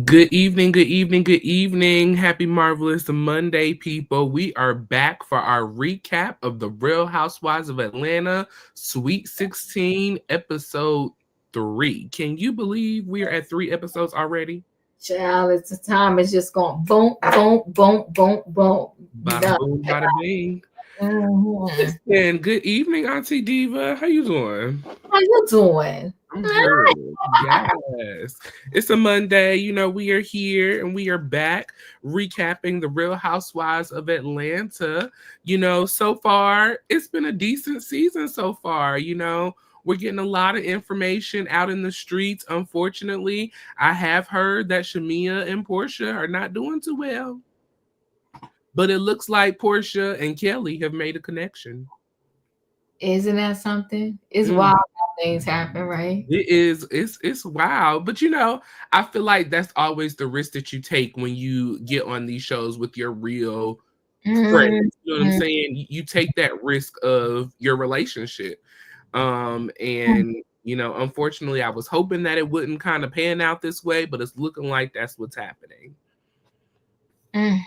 Good evening, good evening, good evening. Happy Marvelous Monday, people. We are back for our recap of the Real Housewives of Atlanta, Sweet 16, episode 3. Can you believe we are at 3 episodes already? Child, it's the time. It's just going boom, boom, boom, boom, boom. Bada Done. boom, bada bing. Mhm. Listen, good evening, Auntie Diva. How you doing? How you doing? I'm good. Yes. It's a Monday. We are here and we are back recapping the Real Housewives of Atlanta. So far, it's been a decent season so far. We're getting a lot of information out in the streets. Unfortunately, I have heard that Shamia and Portia are not doing too well. But it looks like Portia and Kelly have made a connection. Isn't that something? It's Mm. wild how things happen, right? It is. It's wild, but I feel like that's always the risk that you take when you get on these shows with your real friends. Mhm. You know what I'm saying? You take that risk of your relationship. And unfortunately, I was hoping that it wouldn't kind of pan out this way, but it's looking like that's what's happening. Mm.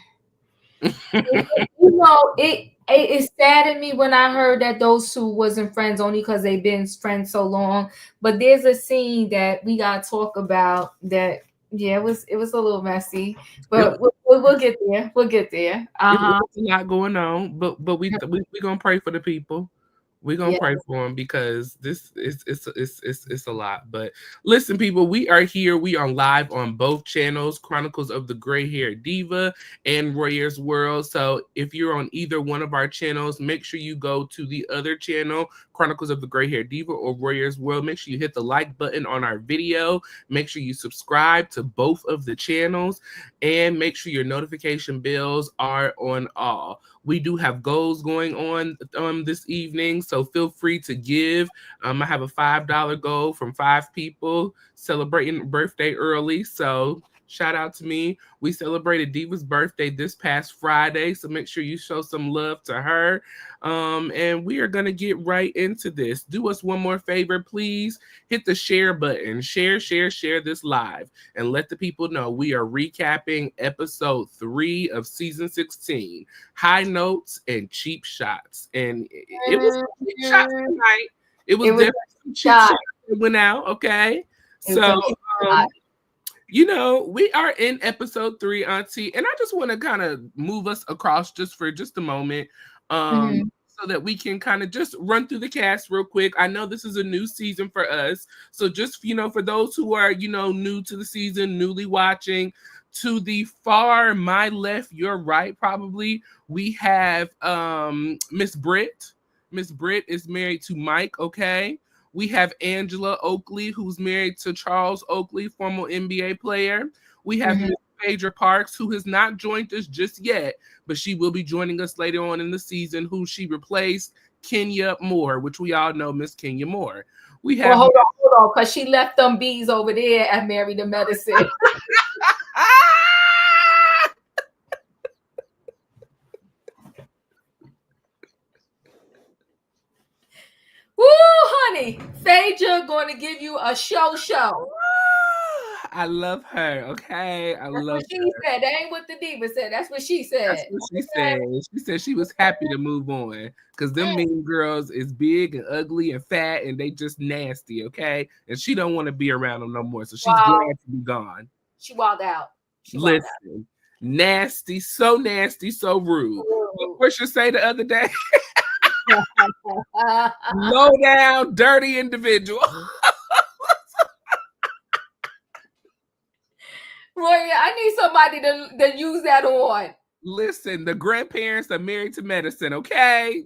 It saddened me when I heard that those two wasn't friends only because they've been friends so long. But there's a scene that we gotta talk about that. Yeah, it was a little messy, It but we'll get there. We'll get there. it was a lot going on, but we gonna pray for the people. We're gonna Yeah. pray for them because this is it's a lot. But listen, people, we are here. We are live on both channels, Chronicles of the Gray Hair Diva and Royaire's World. So if you're on either one of our channels, make sure you go to the other channel, Chronicles of the Gray Hair Diva or Royaire's World. Make sure you hit the like button on our video. Make sure you subscribe to both of the channels and make sure your notification bells are on all. We do have goals going on this evening, so feel free to give. I have a $5 goal from 5 people celebrating birthday early. So shout out to me. We celebrated Diva's birthday this past Friday, so make sure you show some love to her. And we are gonna get right into this. Do us one more favor, please. Hit the share button. Share this live, and let the people know we are recapping episode 3 of season 16. High notes and cheap shots. And it was cheap shots tonight. It was definitely some cheap shot. shots that went out. Okay. It was So a cheap shot. we are in episode 3, Auntie, and I just want to kind of move us across just for just a moment. Mhm. So that we can kind of just run through the cast real quick. I know this is a new season for us. So just, for those who are, new to the season, newly watching, to the far, my left, your right, probably, we have Miss Britt. Miss Britt is married to Mike, okay? We have Angela Oakley, who's married to Charles Oakley, former NBA player. We have Mhm. Miss Phaedra Parks, who has not joined us just yet, but she will be joining us later on in the season, who she replaced Kenya Moore, which we all know Miss Kenya Moore. We Well, have hold on, because she left them bees over there at Married to Medicine. Woo, honey. Phaedra going to give you a show. I love her. Okay, I That's love what she her. said. That ain't what the diva said. That's what she That's said. what she Okay. said. She said she was happy to move on because them Mm. mean girls is big and ugly and fat and they just nasty. Okay, and she don't want to be around them no more, so she's Wow. glad to be gone. She walled out. She walled out. Listen, nasty, so rude. What Ooh. Portia say the other day? Low down, dirty individual. Roy, I need somebody to use that on. Listen, the grandparents are married to medicine, okay?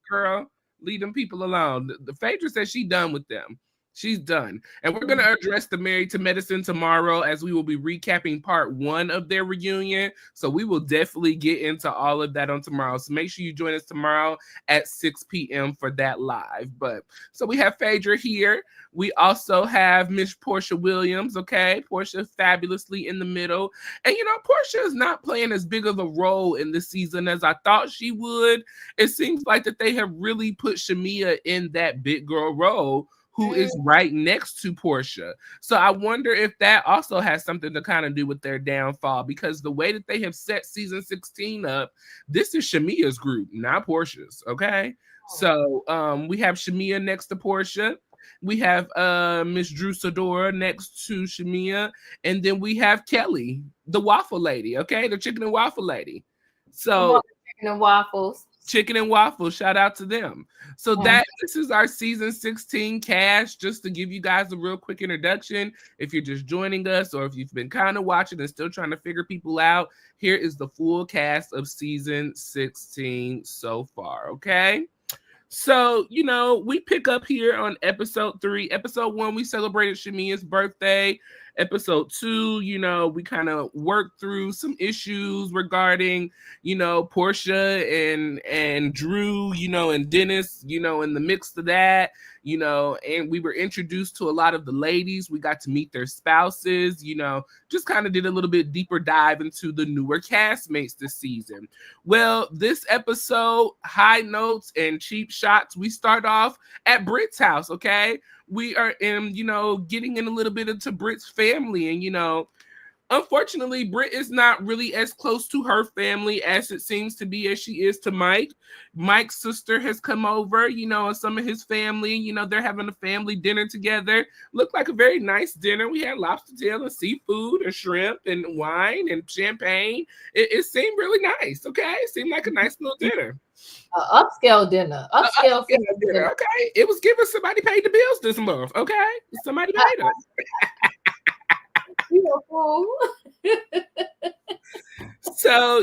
Girl, leave them people alone. The Phaedra says she's done with them. She's done. And we're going to address the Married to Medicine tomorrow as we will be recapping part 1 of their reunion. So we will definitely get into all of that on tomorrow. So make sure you join us tomorrow at 6 p.m. for that live. But so we have Phaedra here. We also have Miss Portia Williams, okay? Portia fabulously in the middle. And Portia is not playing as big of a role in this season as I thought she would. It seems like that they have really put Shamia in that big girl role, who is right next to Portia. So I wonder if that also has something to kind of do with their downfall, because the way that they have set season 16 up, this is Shamia's group, not Portia's. Okay. So we have Shamia next to Portia. We have Miss Drew Sadora next to Shamia, and then we have Kelly, the waffle lady, okay, the chicken and waffle lady. So chicken and waffles. Chicken and waffles, shout out to them. So this is our season 16 cast, just to give you guys a real quick introduction. If you're just joining us, or if you've been kind of watching and still trying to figure people out, here is the full cast of season 16 so far, okay? So, we pick up here on episode 3. Episode 1, we celebrated Shamia's birthday. Episode 2, we kind of worked through some issues regarding, Portia and Drew, and Dennis, in the mix of that, and we were introduced to a lot of the ladies. We got to meet their spouses, just kind of did a little bit deeper dive into the newer castmates this season. Well, this episode, high notes and cheap shots, we start off at Britt's house, okay? We are in, getting in a little bit into Britt's family, and, unfortunately, Britt is not really as close to her family as it seems to be as she is to Mike. Mike's sister has come over, and some of his family, they're having a family dinner together. Looked like a very nice dinner. We had lobster tail and seafood and shrimp and wine and champagne. It seemed really nice, okay? It seemed like a nice little dinner. Upscale dinner. Upscale dinner. Okay. It was giving somebody paid the bills this month, okay? Somebody paid us. So,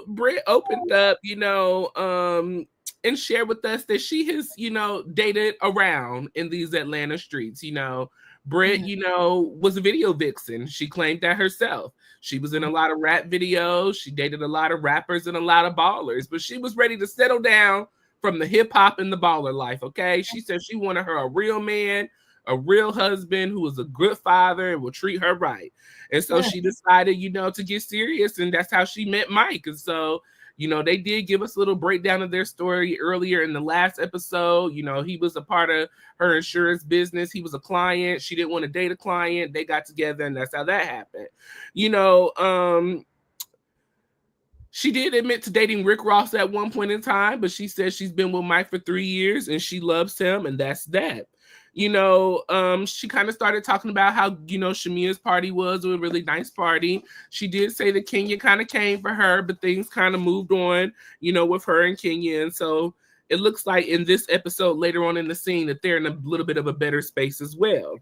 Britt opened up, and shared with us that she has, dated around in these Atlanta streets. Britt, was a video vixen. She claimed that herself. She was in a lot of rap videos. She dated a lot of rappers and a lot of ballers, but she was ready to settle down from the hip hop and the baller life, okay? She said she wanted her a real man, a real husband who was a good father and will treat her right. And so she decided, to get serious, and that's how she met Mike. And so, they did give us a little breakdown of their story earlier in the last episode. He was a part of her insurance business. He was a client. She didn't want to date a client. They got together, and that's how that happened. She did admit to dating Rick Ross at one point in time, but she said she's been with Mike for 3 years and she loves him, and that's that. She kind of started talking about how, Shamia's party was a really nice party. She did say that Kenya kind of came for her, but things kind of moved on, with her and Kenya. And so it looks like in this episode later on in the scene that they're in a little bit of a better space as well.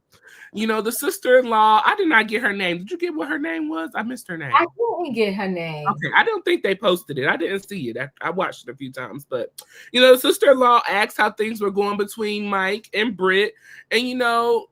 The sister-in-law, I did not get her name. Did you get what her name was? I missed her name. I didn't get her name. Okay, I don't think they posted it. I didn't see it. I watched it a few times, but the sister-in-law asked how things were going between Mike and Britt, and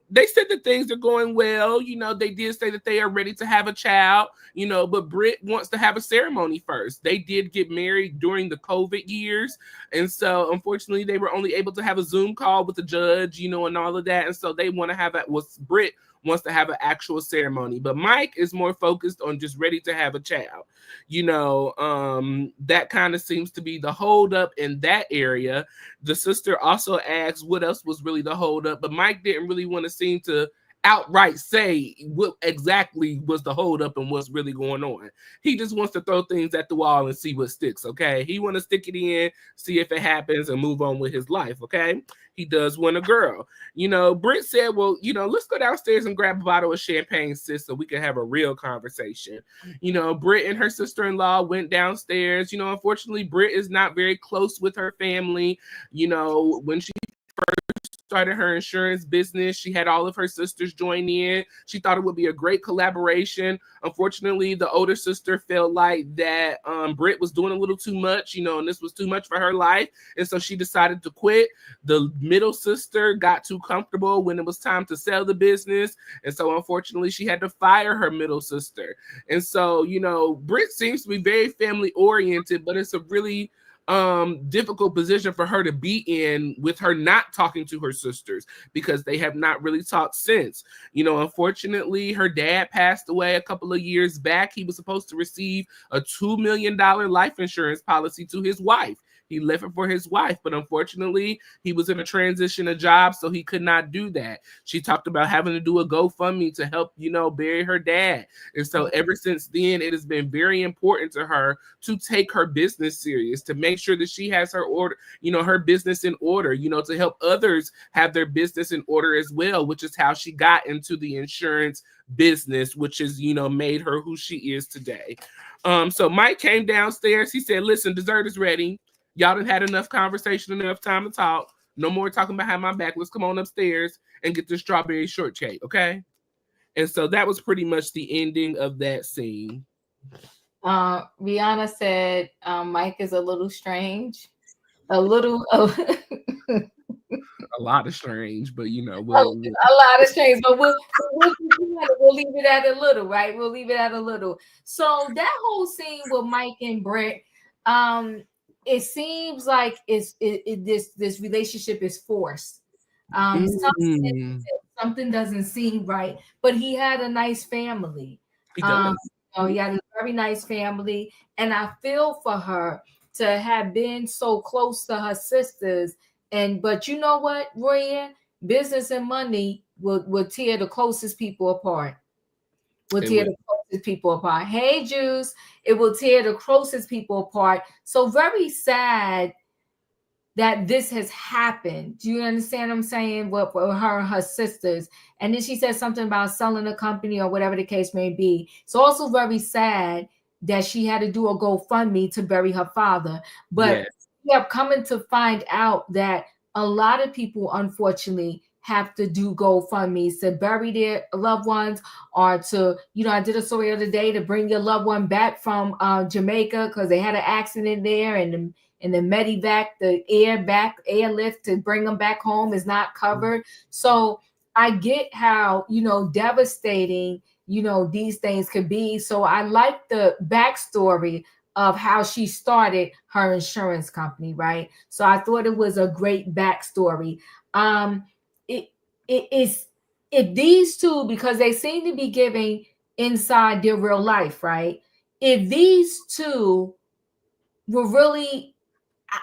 they said that things are going well. They did say that they are ready to have a child, but Britt wants to have a ceremony first. They did get married during the COVID years, and so unfortunately they were only able to have a Zoom call with the judge, and all of that, and so they want to have that. Britt wants to have an actual ceremony, but Mike is more focused on just ready to have a child. That kind of seems to be the holdup in that area. The sister also asked what else was really the holdup, but Mike didn't really want to seem to outright say what exactly was the holdup and what's really going on. He just wants to throw things at the wall and see what sticks, okay? He want to stick it in, see if it happens, and move on with his life, okay? He does want a girl. Britt said, well, let's go downstairs and grab a bottle of champagne, sis, so we can have a real conversation. Britt and her sister-in-law went downstairs. Unfortunately, Britt is not very close with her family. When she started her insurance business, she had all of her sisters join in. She thought it would be a great collaboration. Unfortunately, the older sister felt like that Britt was doing a little too much, and this was too much for her life. And so she decided to quit. The middle sister got too comfortable when it was time to sell the business. And so unfortunately, she had to fire her middle sister. And so, Britt seems to be very family oriented, but it's a really difficult position for her to be in, with her not talking to her sisters, because they have not really talked since. Unfortunately, her dad passed away a couple of years back. He was supposed to receive a $2 million life insurance policy to his wife. He left it for his wife, but unfortunately, he was in a transition of jobs, so he could not do that. She talked about having to do a GoFundMe to help, bury her dad. And so ever since then, it has been very important to her to take her business serious, to make sure that she has her business in order, to help others have their business in order as well, which is how she got into the insurance business, which is, made her who she is today. So Mike came downstairs. He said, listen, dessert is ready. Y'all done had enough conversation, enough time to talk. No more talking behind my back. Let's come on upstairs and get the strawberry shortcake, okay? And so that was pretty much the ending of that scene. Rihanna said Mike is a little strange. A little A lot of strange, but a lot of strange, but we'll leave it at a little, right? We'll leave it at a little. So that whole scene with Mike and Brett, it seems like this relationship is forced. Something doesn't seem right, but he had a nice family. He does. He had a very nice family, and I feel for her to have been so close to her sisters. But you know what, Royaire? Business and money will tear the closest people apart. The closest people apart. Hey, Juice, it will tear the closest people apart. So very sad that this has happened. Do you understand what I'm saying? With her and her sisters. And then she said something about selling a company or whatever the case may be. It's also very sad that she had to do a GoFundMe to bury her father. But we have coming to find out that a lot of people, unfortunately, have to do GoFundMes to bury their loved ones, or to, I did a story the other day to bring your loved one back from Jamaica because they had an accident there, and the medevac, the airlift to bring them back home is not covered. So I get how, devastating, these things could be. So I like the backstory of how she started her insurance company, right? So I thought it was a great backstory. It is, if these two, because they seem to be giving inside their real life, right? If these two were really,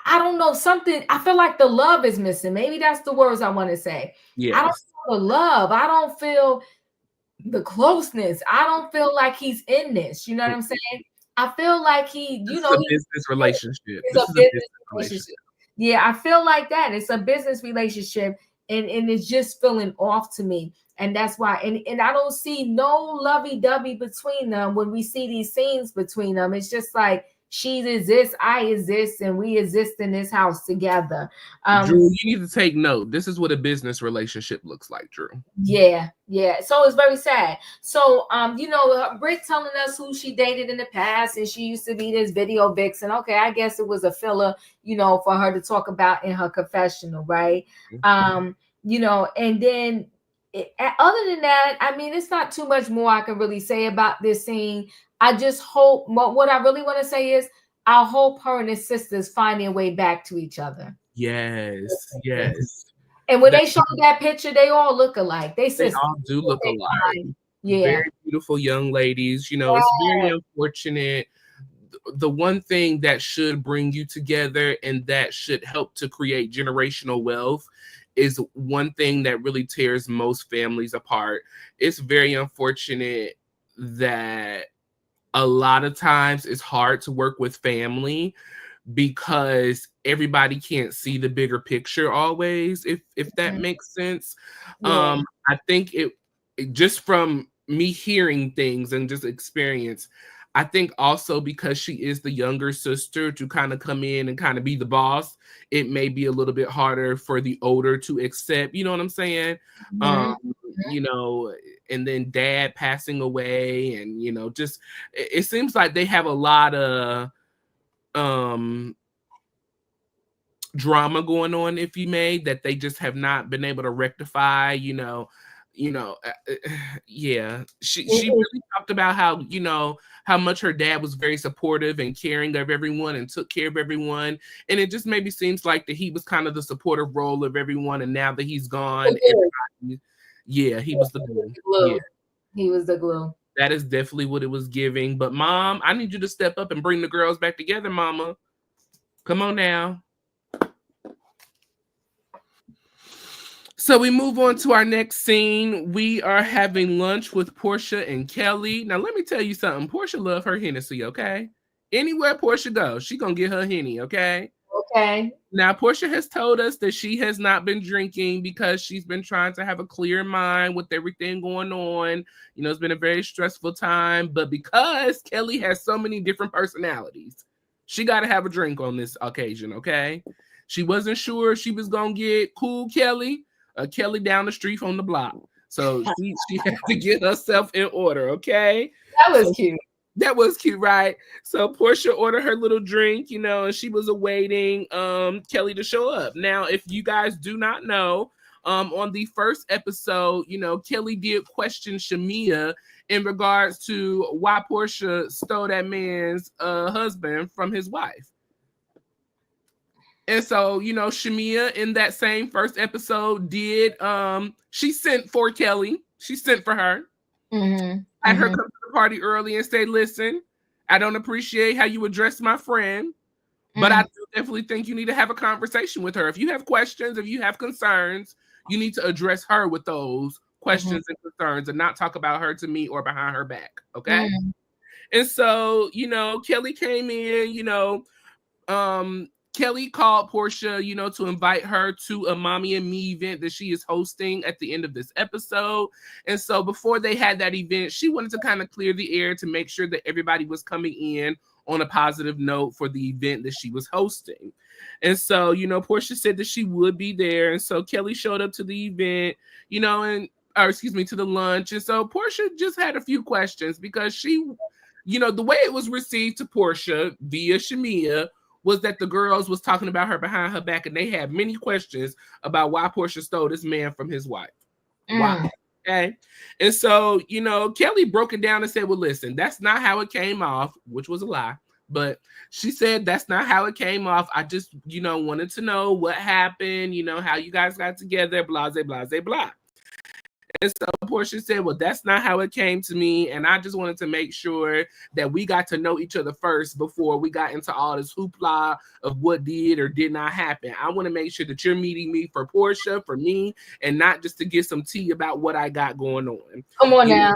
I don't know, something, I feel like the love is missing. Maybe that's the words I want to say. Yes. I don't feel the love. I don't feel the closeness. I don't feel like he's in this. You know what I'm saying? I feel like it's a business relationship. It's a business relationship. Yeah, I feel like that. It's a business relationship, and it's just feeling off to me. And that's why, and I don't see no lovey-dovey between them when we see these scenes between them. It's just like, she exists, I exist, and we exist in this house together. Drew, you need to take note. This is what a business relationship looks like, Drew. Yeah. So it's very sad. So, Britt telling us who she dated in the past, and she used to be this video vixen. Okay, I guess it was a filler, for her to talk about in her confessional, right? And then other than that, I mean, it's not too much more I can really say about this scene. I just hope, what I really want to say is, I hope her and his sisters find their way back to each other. Yes. And when they showed that picture, they all look alike. They all do look alike. Yeah. Very beautiful young ladies. It's very unfortunate. The one thing that should bring you together and that should help to create generational wealth is one thing that really tears most families apart. It's very unfortunate that a lot of times it's hard to work with family because everybody can't see the bigger picture always, if that makes sense. I think it just from me hearing things and just experience, I think also because she is the younger sister, to kind of come in and kind of be the boss, it may be a little bit harder for the older to accept, you know what I'm saying? And then dad passing away, and just it seems like they have a lot of drama going on, if you may, that they just have not been able to rectify. She really talked about how much her dad was very supportive and caring of everyone and took care of everyone, and it just maybe seems like that he was kind of the supportive role of everyone, and now that he's gone, he was the glue. Yeah. He was the glue. That is definitely what it was giving. But Mom, I need you to step up and bring the girls back together, Mama. Come on now. So we move on to our next scene. We are having lunch with Portia and Kelly. Now let me tell you something. Portia love her Hennessy, okay? Anywhere Portia goes, she gonna get her Henny, okay? Okay. Now Portia has told us that she has not been drinking because she's been trying to have a clear mind with everything going on. You know, it's been a very stressful time, but because Kelly has so many different personalities, she got to have a drink on this occasion, okay? She wasn't sure she was gonna get cool Kelly, Kelly down the street from the block. So she had to get herself in order, okay? That was So cute. that was cute, right? So Portia ordered her little drink, you know, and she was awaiting Kelly to show up. Now, if you guys do not know, on the first episode, you know, Kelly did question Shamia in regards to why Portia stole that man's husband from his wife. And so, you know, Shamia in that same first episode did she sent for Kelly. She sent for her. Mm-hmm. Had her come to the party early and say, listen, I don't appreciate how you address my friend, but I do definitely think you need to have a conversation with her. If you have questions, if you have concerns, you need to address her with those questions and concerns and not talk about her to me or behind her back. Okay. And so, you know, Kelly came in, you know, Kelly called Portia, you know, to invite her to a Mommy and Me event that she is hosting at the end of this episode. And so before they had that event, she wanted to kind of clear the air to make sure that everybody was coming in on a positive note for the event that she was hosting. And so, you know, Portia said that she would be there. And so Kelly showed up to the event, you know, to the lunch. And so Portia just had a few questions because she, you know, the way it was received to Portia via Shamia was that the girls was talking about her behind her back, and they had many questions about why Portia stole this man from his wife. Why? Okay. And so, you know, Kelly broke it down and said, well, listen, that's not how it came off, which was a lie. But she said that's not how it came off. I just, you know, wanted to know what happened, you know, how you guys got together, blah, blah, blah, blah. And so Portia said, well, that's not how it came to me. And I just wanted to make sure that we got to know each other first before we got into all this hoopla of what did or did not happen. I want to make sure that you're meeting me for Portia, for me, and not just to get some tea about what I got going on. Come on now.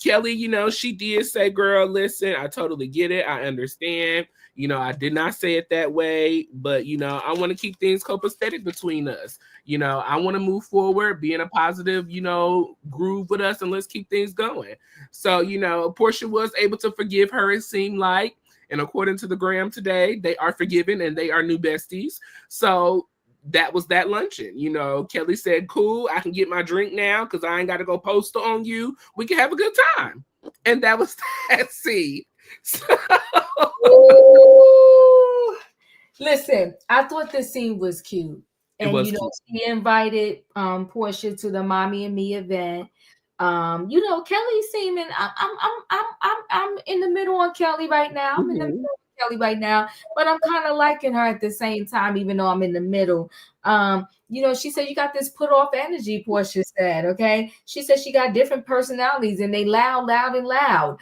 Kelly, you know, she did say, girl, listen, I totally get it. I understand. You know, I did not say it that way, but, you know, I want to keep things copacetic between us. You know, I want to move forward, be in a positive, you know, groove with us, and let's keep things going. So, you know, Portia was able to forgive her, it seemed like. And according to the gram today, they are forgiven and they are new besties. So that was that luncheon. You know, Kelly said, cool, I can get my drink now because I ain't got to go post on you. We can have a good time. And that was that scene. So... Listen, I thought this scene was cute. And you know, she invited Portia to the Mommy and Me event. You know, Kelly seeming I'm in the middle on Kelly right now. I'm in the middle of Kelly right now, but I'm kind of liking her at the same time, even though I'm in the middle. You know, she said you got this put off energy, Portia said, okay? She said she got different personalities and they loud and loud.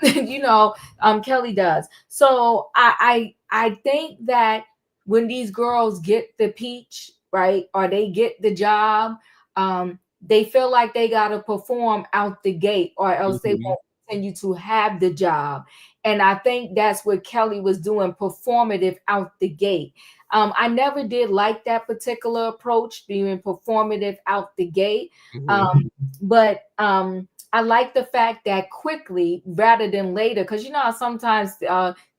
You know, Kelly does. So I think that when these girls get the peach, right, or they get the job, they feel like they got to perform out the gate or else they won't continue to have the job. And I think that's what Kelly was doing, performative out the gate. I never did like that particular approach, being performative out the gate. But I like the fact that quickly rather than later, because you know how sometimes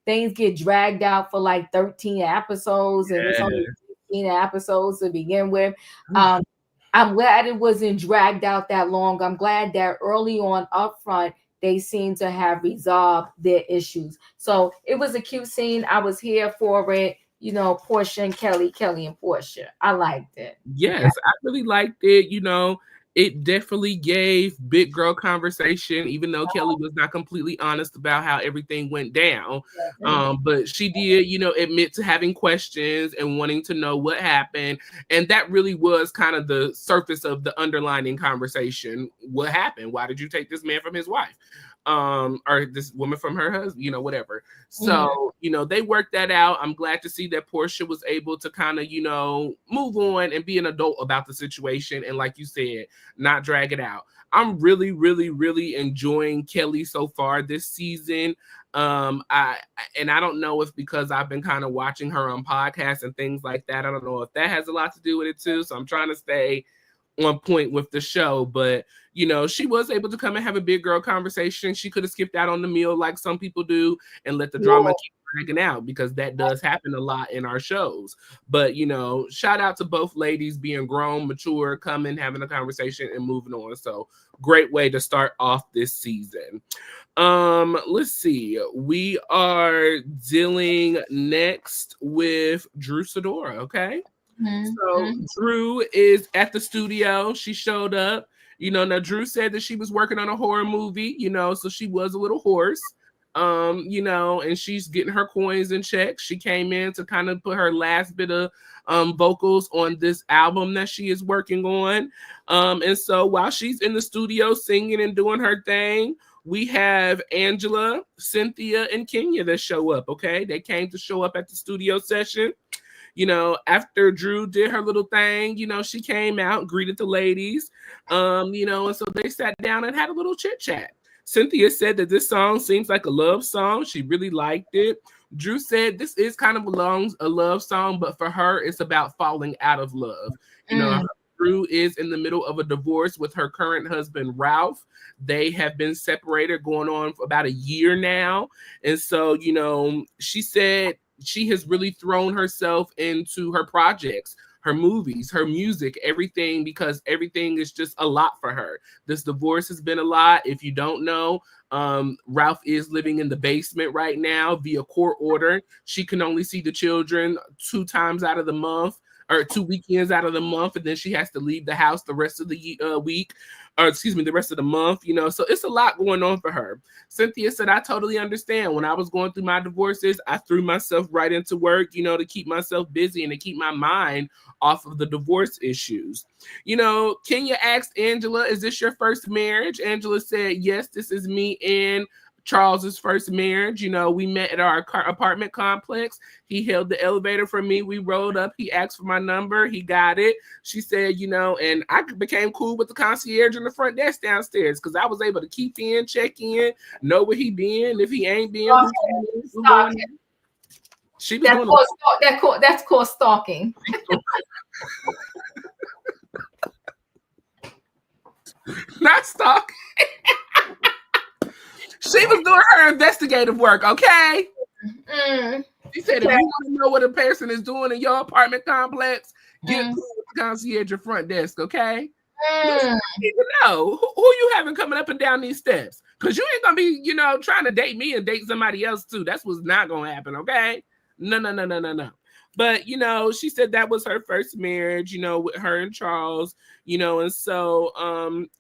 things get dragged out for like 13 episodes and it's only 15 episodes to begin with. I'm glad it wasn't dragged out that long. I'm glad that early on up front, they seem to have resolved their issues. So it was a cute scene. I was here for it. You know, Portia and Kelly, Kelly and Portia. I liked it. Yes, I really liked it. You know, it definitely gave big girl conversation, even though Kelly was not completely honest about how everything went down. But she did, you know, admit to having questions and wanting to know what happened. And that really was kind of the surface of the underlining conversation. What happened? Why did you take this man from his wife? or this woman from her husband, you know, whatever. So, you know, they worked that out. I'm glad to see that Portia was able to kind of, you know, move on and be an adult about the situation. And like you said, not drag it out. I'm really, really, really enjoying Kelly so far this season. I don't know if because I've been kind of watching her on podcasts and things like that. I don't know if that has a lot to do with it too. So I'm trying to stay on point with the show, but you know, she was able to come and have a big girl conversation. She could have skipped out on the meal like some people do and let the drama keep dragging out, because that does happen a lot in our shows. But you know, shout out to both ladies being grown, mature, coming, having a conversation and moving on. So great way to start off this season. Let's see. We are dealing next with Drew Sidora, okay? So Drew is at the studio. She showed up. You know, now Drew said that she was working on a horror movie, you know, so she was a little hoarse. You know, and she's getting her coins in check. She came in to kind of put her last bit of vocals on this album that she is working on. And so while she's in the studio singing and doing her thing, we have Angela, Cynthia, and Kenya that show up, okay? They came to show up at the studio session. You know, after Drew did her little thing, you know, she came out, greeted the ladies, you know, and so they sat down and had a little chit chat. Cynthia said that this song seems like a love song. She really liked it. Drew said this is kind of a love song, but for her, it's about falling out of love. You know, Drew is in the middle of a divorce with her current husband, Ralph. They have been separated going on for about a year now. And so, you know, she said she has really thrown herself into her projects, her movies, her music, everything, because everything is just a lot for her. This divorce has been a lot. If you don't know, Ralph is living in the basement right now via court order. She can only see the children 2 times out of the month, or 2 weekends out of the month, and then she has to leave the house the rest of the week, or excuse me, the rest of the month, you know, so it's a lot going on for her. Cynthia said, I totally understand. When I was going through my divorces, I threw myself right into work, you know, to keep myself busy and to keep my mind off of the divorce issues. You know, Kenya asked Angela, is this your first marriage? Angela said, yes, this is me and Charles's first marriage. You know, we met at our apartment complex. He held the elevator for me. We rolled up. He asked for my number. He got it. She said, you know, and I became cool with the concierge in the front desk downstairs because I was able to keep in, check in, know where he been, if he ain't been. She was doing that's called stalking. Not stalking. She was doing her investigative work, okay? She said, if you want to know what a person is doing in your apartment complex, get with the concierge at front desk, okay? You need to know who you having coming up and down these steps, because you ain't gonna be, you know, trying to date me and date somebody else too. That's what's not gonna happen, okay? No. But, you know, she said that was her first marriage, you know, with her and Charles, you know, and so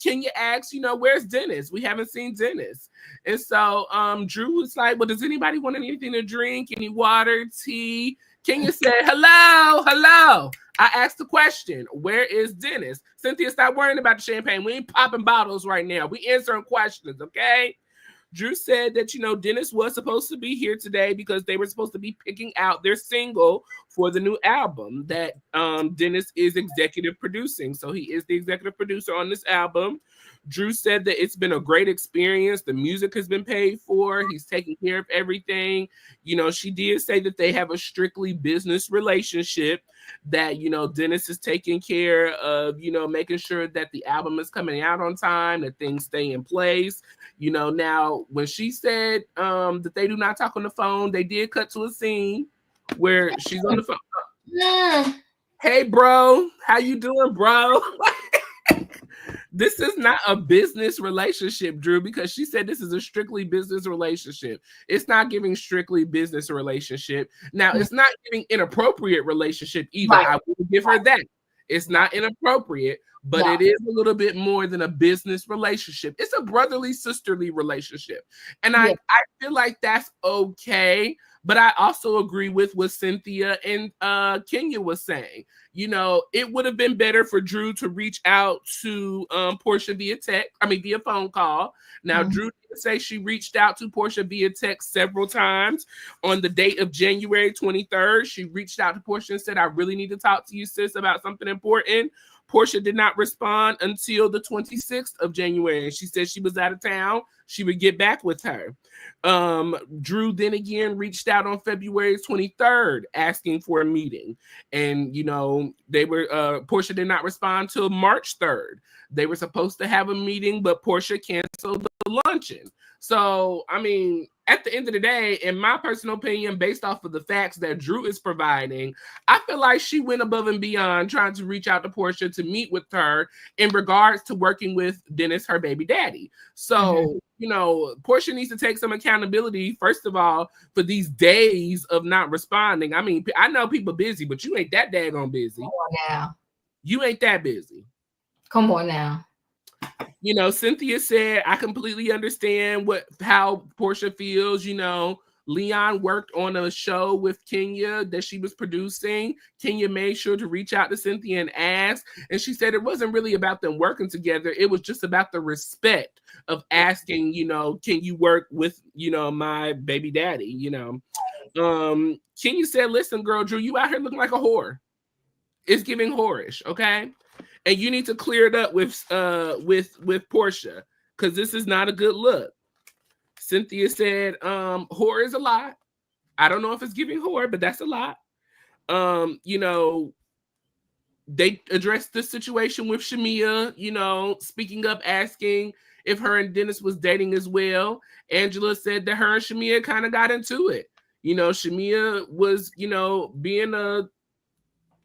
Kenya asked, you know, where's Dennis? We haven't seen Dennis. And so Drew was like, well, does anybody want anything to drink? Any water, tea? Kenya said, hello. I asked the question, where is Dennis? Cynthia, stop worrying about the champagne. We ain't popping bottles right now. We answering questions, okay? Drew said that, you know, Dennis was supposed to be here today because they were supposed to be picking out their single for the new album that Dennis is executive producing. So he is the executive producer on this album. Drew said that it's been a great experience. The music has been paid for. He's taking care of everything. You know, she did say that they have a strictly business relationship, that, you know, Dennis is taking care of, you know, making sure that the album is coming out on time, that things stay in place. You know, now when she said that they do not talk on the phone, they did cut to a scene where she's on the phone. Hey, bro, how you doing, bro? This is not a business relationship, Drew, because she said this is a strictly business relationship. It's not giving strictly business relationship. Now, it's not giving inappropriate relationship either. Right. I will give her that. It's not inappropriate, but it is a little bit more than a business relationship. It's a brotherly, sisterly relationship. And I feel like that's okay. But I also agree with what Cynthia and Kenya was saying. It would have been better for Drew to reach out to Portia via text. I mean, via phone call. Now, Drew did say she reached out to Portia via text several times. On the date of January 23rd, she reached out to Portia and said, "I really need to talk to you, sis, about something important." Portia did not respond until the 26th of January. She said she was out of town. She would get back with her. Drew then again reached out on February 23rd asking for a meeting. And, Portia did not respond till March 3rd. They were supposed to have a meeting, but Portia canceled the luncheon. So, I mean, at the end of the day, in my personal opinion, based off of the facts that Drew is providing, I feel like she went above and beyond trying to reach out to Portia to meet with her in regards to working with Dennis, her baby daddy. So, Portia needs to take some accountability, first of all, for these days of not responding. I mean, I know people busy, but you ain't that daggone busy. Come on now. You ain't that busy. Come on now. Cynthia said, "I completely understand how Portia feels. Leon worked on a show with Kenya that she was producing. Kenya made sure to reach out to Cynthia and ask. And she said it wasn't really about them working together. It was just about the respect of asking, can you work with, my baby daddy, Kenya said, "Listen, girl, Drew, you out here looking like a whore. It's giving whorish, okay? And you need to clear it up with Portia, because this is not a good look." Cynthia said, "Whore is a lot. I don't know if it's giving whore, but that's a lot." They addressed the situation with Shamia, speaking up, asking if her and Dennis was dating as well. Angela said that her and Shamia kind of got into it. Shamia was, being a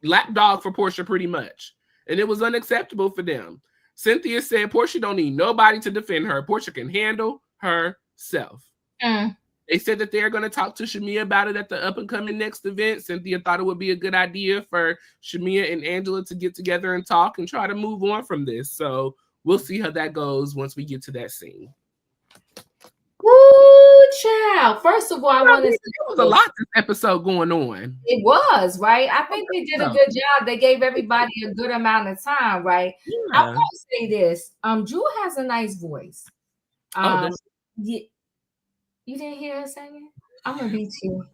lapdog for Portia pretty much. And it was unacceptable for them. Cynthia said Portia don't need nobody to defend her. Portia can handle herself. They said that they're going to talk to Shamia about it at the up and coming next event. Cynthia thought it would be a good idea for Shamia and Angela to get together and talk and try to move on from this. So we'll see how that goes once we get to that scene. Ooh, child. First of all, I want to say there was a lot this episode going on. It was, right? I think they did a good job. They gave everybody a good amount of time, right? Yeah. I want to say this. Drew has a nice voice. You didn't hear her singing? I'm gonna beat you.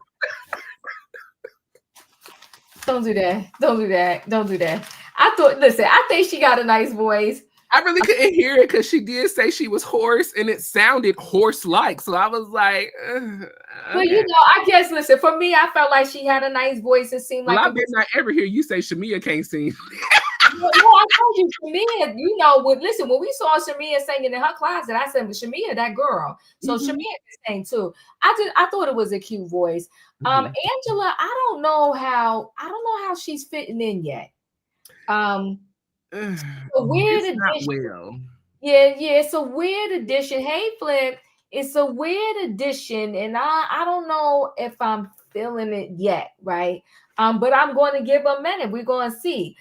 Don't do that. Don't do that. Don't do that. I think she got a nice voice. I really couldn't hear it because she did say she was hoarse and it sounded horse-like. So I was like, okay. Well, I guess, listen, for me, I felt like she had a nice voice. It seemed like I did not ever hear you say Shamia can't sing. No, I told you, Shamia, listen, when we saw Shamia singing in her closet, I said, Shamia, that girl. So Shamia can sing too. I thought it was a cute voice. Angela, I don't know how she's fitting in yet. A weird addition. Yeah, it's a weird addition. Hey, Flip, it's a weird addition, and I don't know if I'm feeling it yet, right? But I'm going to give a minute. We're going to see.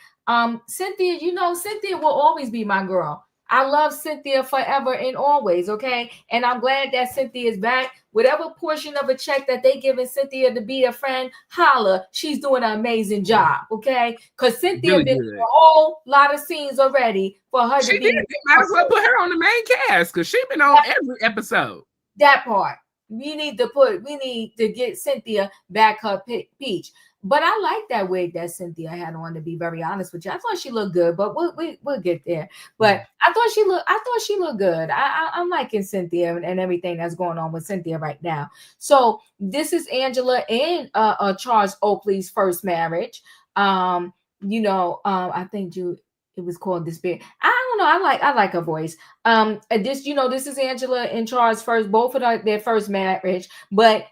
Cynthia, Cynthia will always be my girl. I love Cynthia forever and always, okay? And I'm glad that Cynthia is back. Whatever portion of a check that they giving Cynthia to be a friend, holla, she's doing an amazing job, okay? Because Cynthia been in a whole lot of scenes already for her to be. Might as well put her on the main cast because she's been on every episode. That part. We need to get Cynthia back her peach. But I like that wig that Cynthia had on, to be very honest with you. I thought she looked good, but we'll get there. But I thought she looked good. I'm liking Cynthia and everything that's going on with Cynthia right now. So this is Angela and Charles Oakley's first marriage. I think it was called Despair. I don't know. I like her voice. This is Angela and Charles first, both of their first marriage. But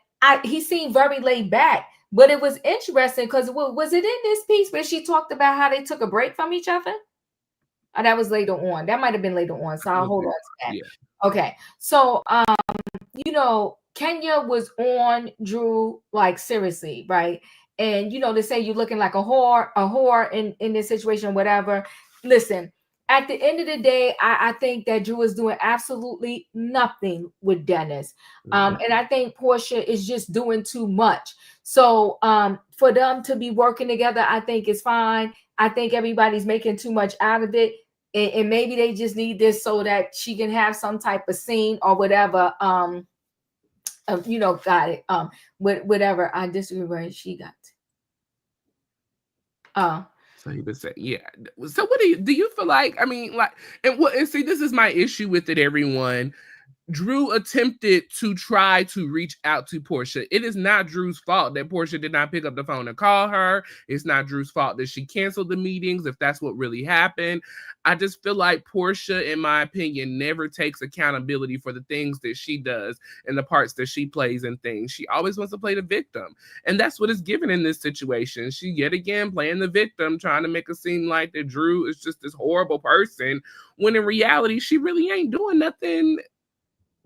he seemed very laid back. But it was interesting because was it in this piece where she talked about how they took a break from each other? Oh, that was later on. That might have been later on. So I'll hold on to that. Yeah. Okay. So, Kenya was on Drew, like, seriously, right? And, they say you're looking like a whore in this situation, whatever. Listen, at the end of the day, I think that Drew is doing absolutely nothing with Dennis. And I think Portia is just doing too much. So for them to be working together, I think is fine. I think everybody's making too much out of it. And maybe they just need this so that she can have some type of scene or whatever. Got it. Whatever. I disagree where she got. So he would say, yeah. So what do you feel like? I mean, like, and see, this is my issue with it, everyone. Drew attempted to try to reach out to Portia. It is not Drew's fault that Portia did not pick up the phone and call her. It's not Drew's fault that she canceled the meetings, if that's what really happened. I just feel like Portia, in my opinion, never takes accountability for the things that she does and the parts that she plays in things. She always wants to play the victim. And that's what is given in this situation. She yet again playing the victim, trying to make it seem like that Drew is just this horrible person, when in reality, she really ain't doing nothing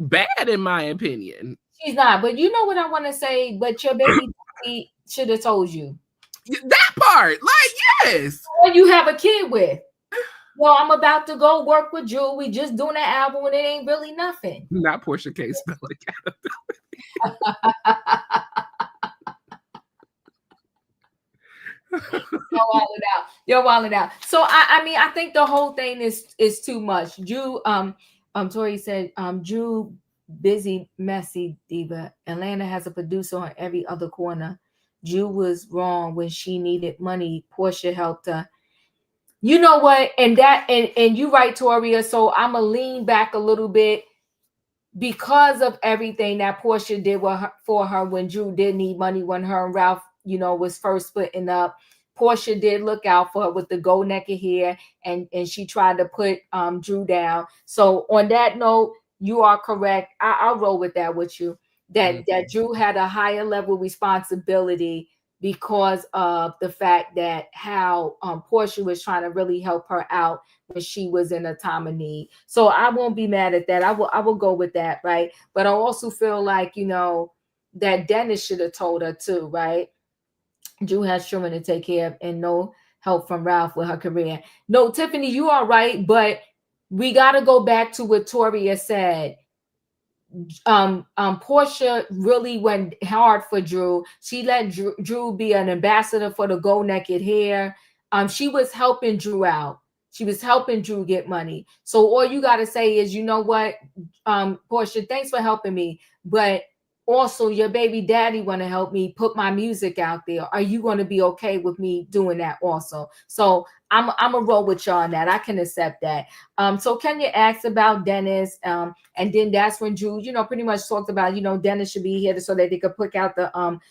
bad, in my opinion. She's not. But you know what I want to say? But your baby daddy should have told you. That part, like, yes. Or you have a kid with. Well, I'm about to go work with Drew. We just doing an album and it ain't really nothing. Not Portia can't spell You're wilding out. So I mean, I think the whole thing is too much. Drew, Tori said, Drew, busy, messy diva. Atlanta has a producer on every other corner. Drew was wrong when she needed money. Portia helped her. You know what? And you right, Toria. So I'm gonna lean back a little bit because of everything that Portia did for her when Drew did need money, when her and Ralph, was first splitting up. Portia did look out for her with the gold naked hair, and she tried to put Drew down. So on that note, you are correct. I'll roll with that with you. That Drew had a higher level responsibility because of the fact that how Portia was trying to really help her out when she was in a time of need. So I won't be mad at that. I will go with that, right? But I also feel like, that Dennis should have told her too, right? Drew has children to take care of and no help from Ralph with her career. No, Tiffany, you are right, but we got to go back to what Toria said. Portia really went hard for Drew. She let Drew be an ambassador for the gold naked hair. She was helping Drew out. She was helping Drew get money. So all you got to say is, you know what, Portia, thanks for helping me, but also your baby daddy want to help me put my music out there. Are you going to be okay with me doing that also? So I'm a roll with y'all on that. I can accept that. So Kenya asked about Dennis, and then that's when Drew, pretty much talked about, Dennis should be here so that they could put out the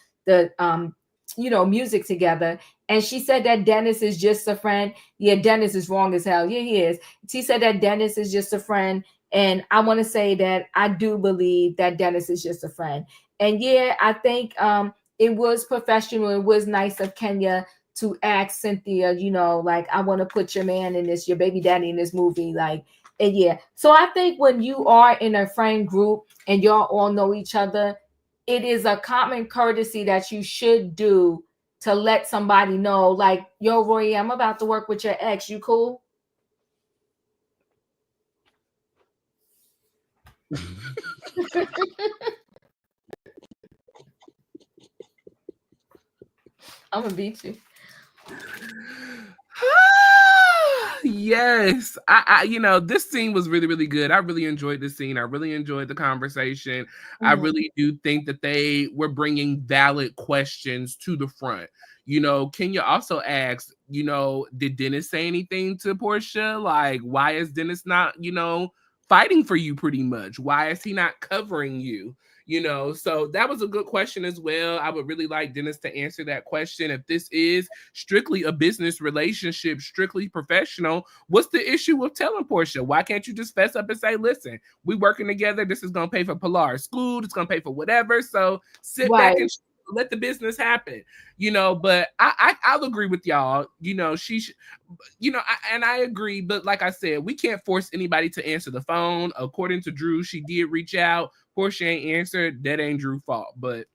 music together. And she said that Dennis is just a friend. Yeah, Dennis is wrong as hell. Yeah, he is. She said that Dennis is just a friend. And I want to say that I do believe that Dennis is just a friend. And yeah, I think it was professional. It was nice of Kenya to ask Cynthia, like, I want to put your man in this, your baby daddy in this movie. Like, and yeah. So I think when you are in a friend group and y'all all know each other, it is a common courtesy that you should do to let somebody know, like, yo, Roy, I'm about to work with your ex. You cool? I'm gonna beat you. Yes, this scene was really, really good. I really enjoyed this scene. I really enjoyed the conversation. I really do think that they were bringing valid questions to the front. Kenya also asked, did Dennis say anything to Portia? Like, why is Dennis not, fighting for you pretty much? Why is he not covering you? So that was a good question as well. I would really like Dennis to answer that question. If this is strictly a business relationship, strictly professional, what's the issue with telling Portia? Why can't you just fess up and say, listen, we working together. This is going to pay for Pilar's school. It's going to pay for whatever. So sit back and let the business happen, but I'll agree with y'all. And I agree, but like I said, we can't force anybody to answer the phone. According to Drew, she did reach out. Portia ain't answered. That ain't Drew's fault. But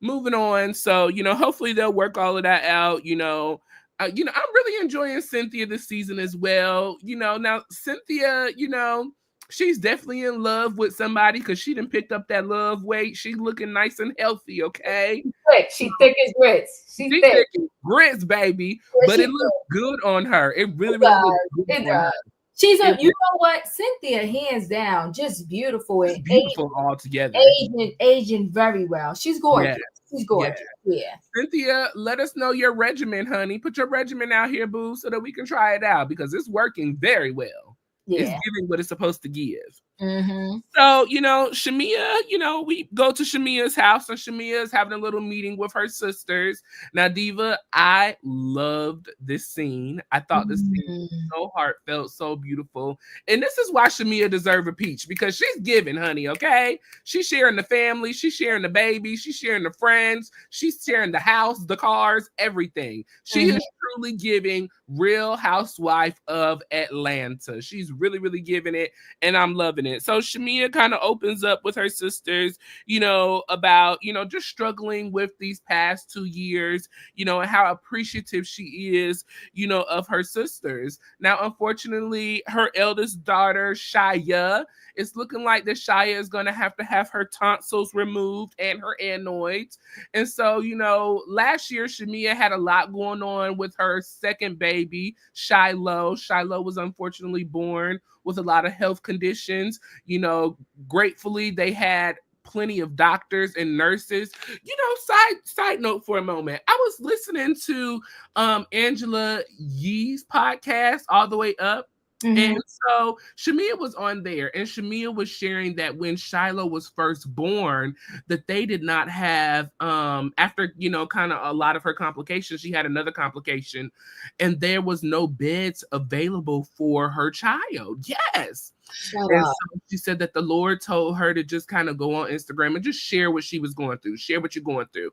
moving on. So, hopefully they'll work all of that out. I'm really enjoying Cynthia this season as well. Now Cynthia, she's definitely in love with somebody because she done picked up that love weight. She's looking nice and healthy, okay? Thick. So She thick as grits. She she thick. thick as grits, baby. Yeah, But she it thick. looks good on her. It really, It really looks does. good It on her. does. She's It a, you know what, Cynthia, hands down, just beautiful and looks beautiful altogether. aging very well. She's Yeah, gorgeous. She's yeah. gorgeous. Yeah. Cynthia, let us know your regimen, honey. Put your regimen out here, boo, so that we can try it out because it's working very well. It's Yeah. giving what it's supposed to give. Mm-hmm. So, Shamia, we go to Shamia's house and Shamia's having a little meeting with her sisters. Now, Diva, I loved this scene. I thought this scene was Mm-hmm. so heartfelt, so beautiful. And this is why Shamia deserves a peach because she's giving, honey, okay? She's sharing the family, she's sharing the baby, she's sharing the friends, she's sharing the house, the cars, everything. She is truly giving Real Housewife of Atlanta. She's really, really giving it, and I'm loving it. So Shamia kind of opens up with her sisters, about, just struggling with these past 2 years, and how appreciative she is, of her sisters. Now, unfortunately, her eldest daughter, Shia, it's looking like that Shia is going to have her tonsils removed and her adenoids. And so, last year, Shamia had a lot going on with her second baby, Shiloh. Shiloh was unfortunately born with a lot of health conditions. Gratefully, they had plenty of doctors and nurses. Side note for a moment, I was listening to Angela Yee's podcast, All the Way Up. And so Shamia was on there, and Shamia was sharing that when Shiloh was first born, that they did not have, after, kind of a lot of her complications, she had another complication, and there was no beds available for her child. Yes. Shut And up. so she said that the Lord told her to just kind of go on Instagram and just share what she was going through, share what you're going through.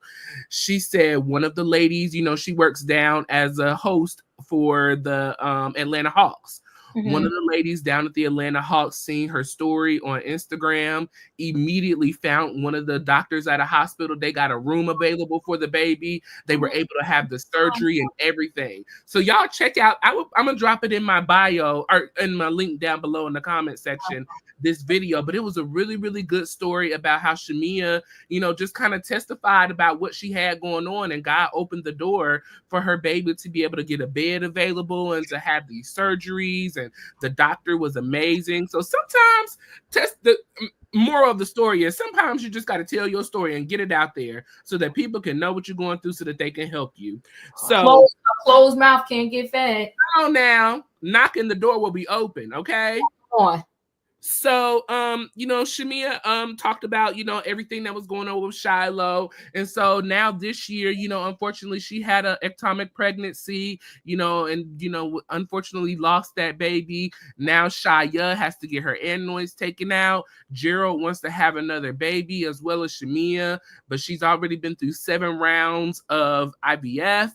She said one of the ladies, she works down as a host for the Atlanta Hawks. One of the ladies down at the Atlanta Hawks seen her story on Instagram, immediately found one of the doctors at a hospital. They got a room available for the baby. They were able to have the surgery and everything. So y'all check out, I'm going to drop it in my bio or in my link down below in the comment section, this video. But it was a really, really good story about how Shamia, just kind of testified about what she had going on, and God opened the door for her baby to be able to get a bed available and to have these surgeries, and the doctor was amazing. So sometimes the moral of the story is sometimes you just got to tell your story and get it out there so that people can know what you're going through so that they can help you. So Closed mouth can't get fed. now knocking the door will be open, okay? Come on. So, Shamia talked about, everything that was going on with Shiloh. And so now this year, unfortunately, she had an ectopic pregnancy, and unfortunately lost that baby. Now Shia has to get her adenoids taken out. Gerald wants to have another baby as well as Shamia, but she's already been through 7 rounds of IVF,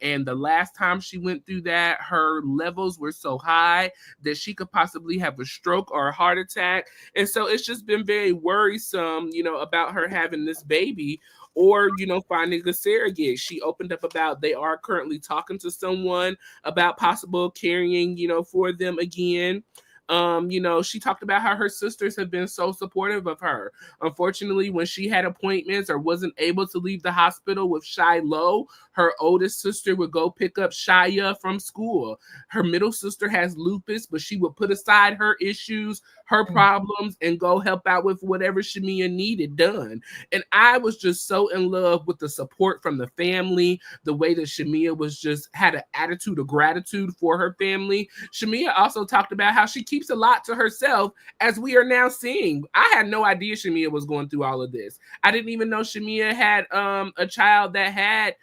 and the last time she went through that, her levels were so high that she could possibly have a stroke or a heart attack. And so it's just been very worrisome, about her having this baby or, finding a surrogate. She opened up about they are currently talking to someone about possible carrying, for them again. She talked about how her sisters have been so supportive of her. Unfortunately, when she had appointments or wasn't able to leave the hospital with Shiloh, her oldest sister would go pick up Shia from school. Her middle sister has lupus, but she would put aside her issues, her problems, and go help out with whatever Shamia needed done. And I was just so in love with the support from the family, the way that Shamia was just had an attitude of gratitude for her family. Shamia also talked about how she keeps a lot to herself, as we are now seeing. I had no idea Shamia was going through all of this. I didn't even know Shamia had a child that had,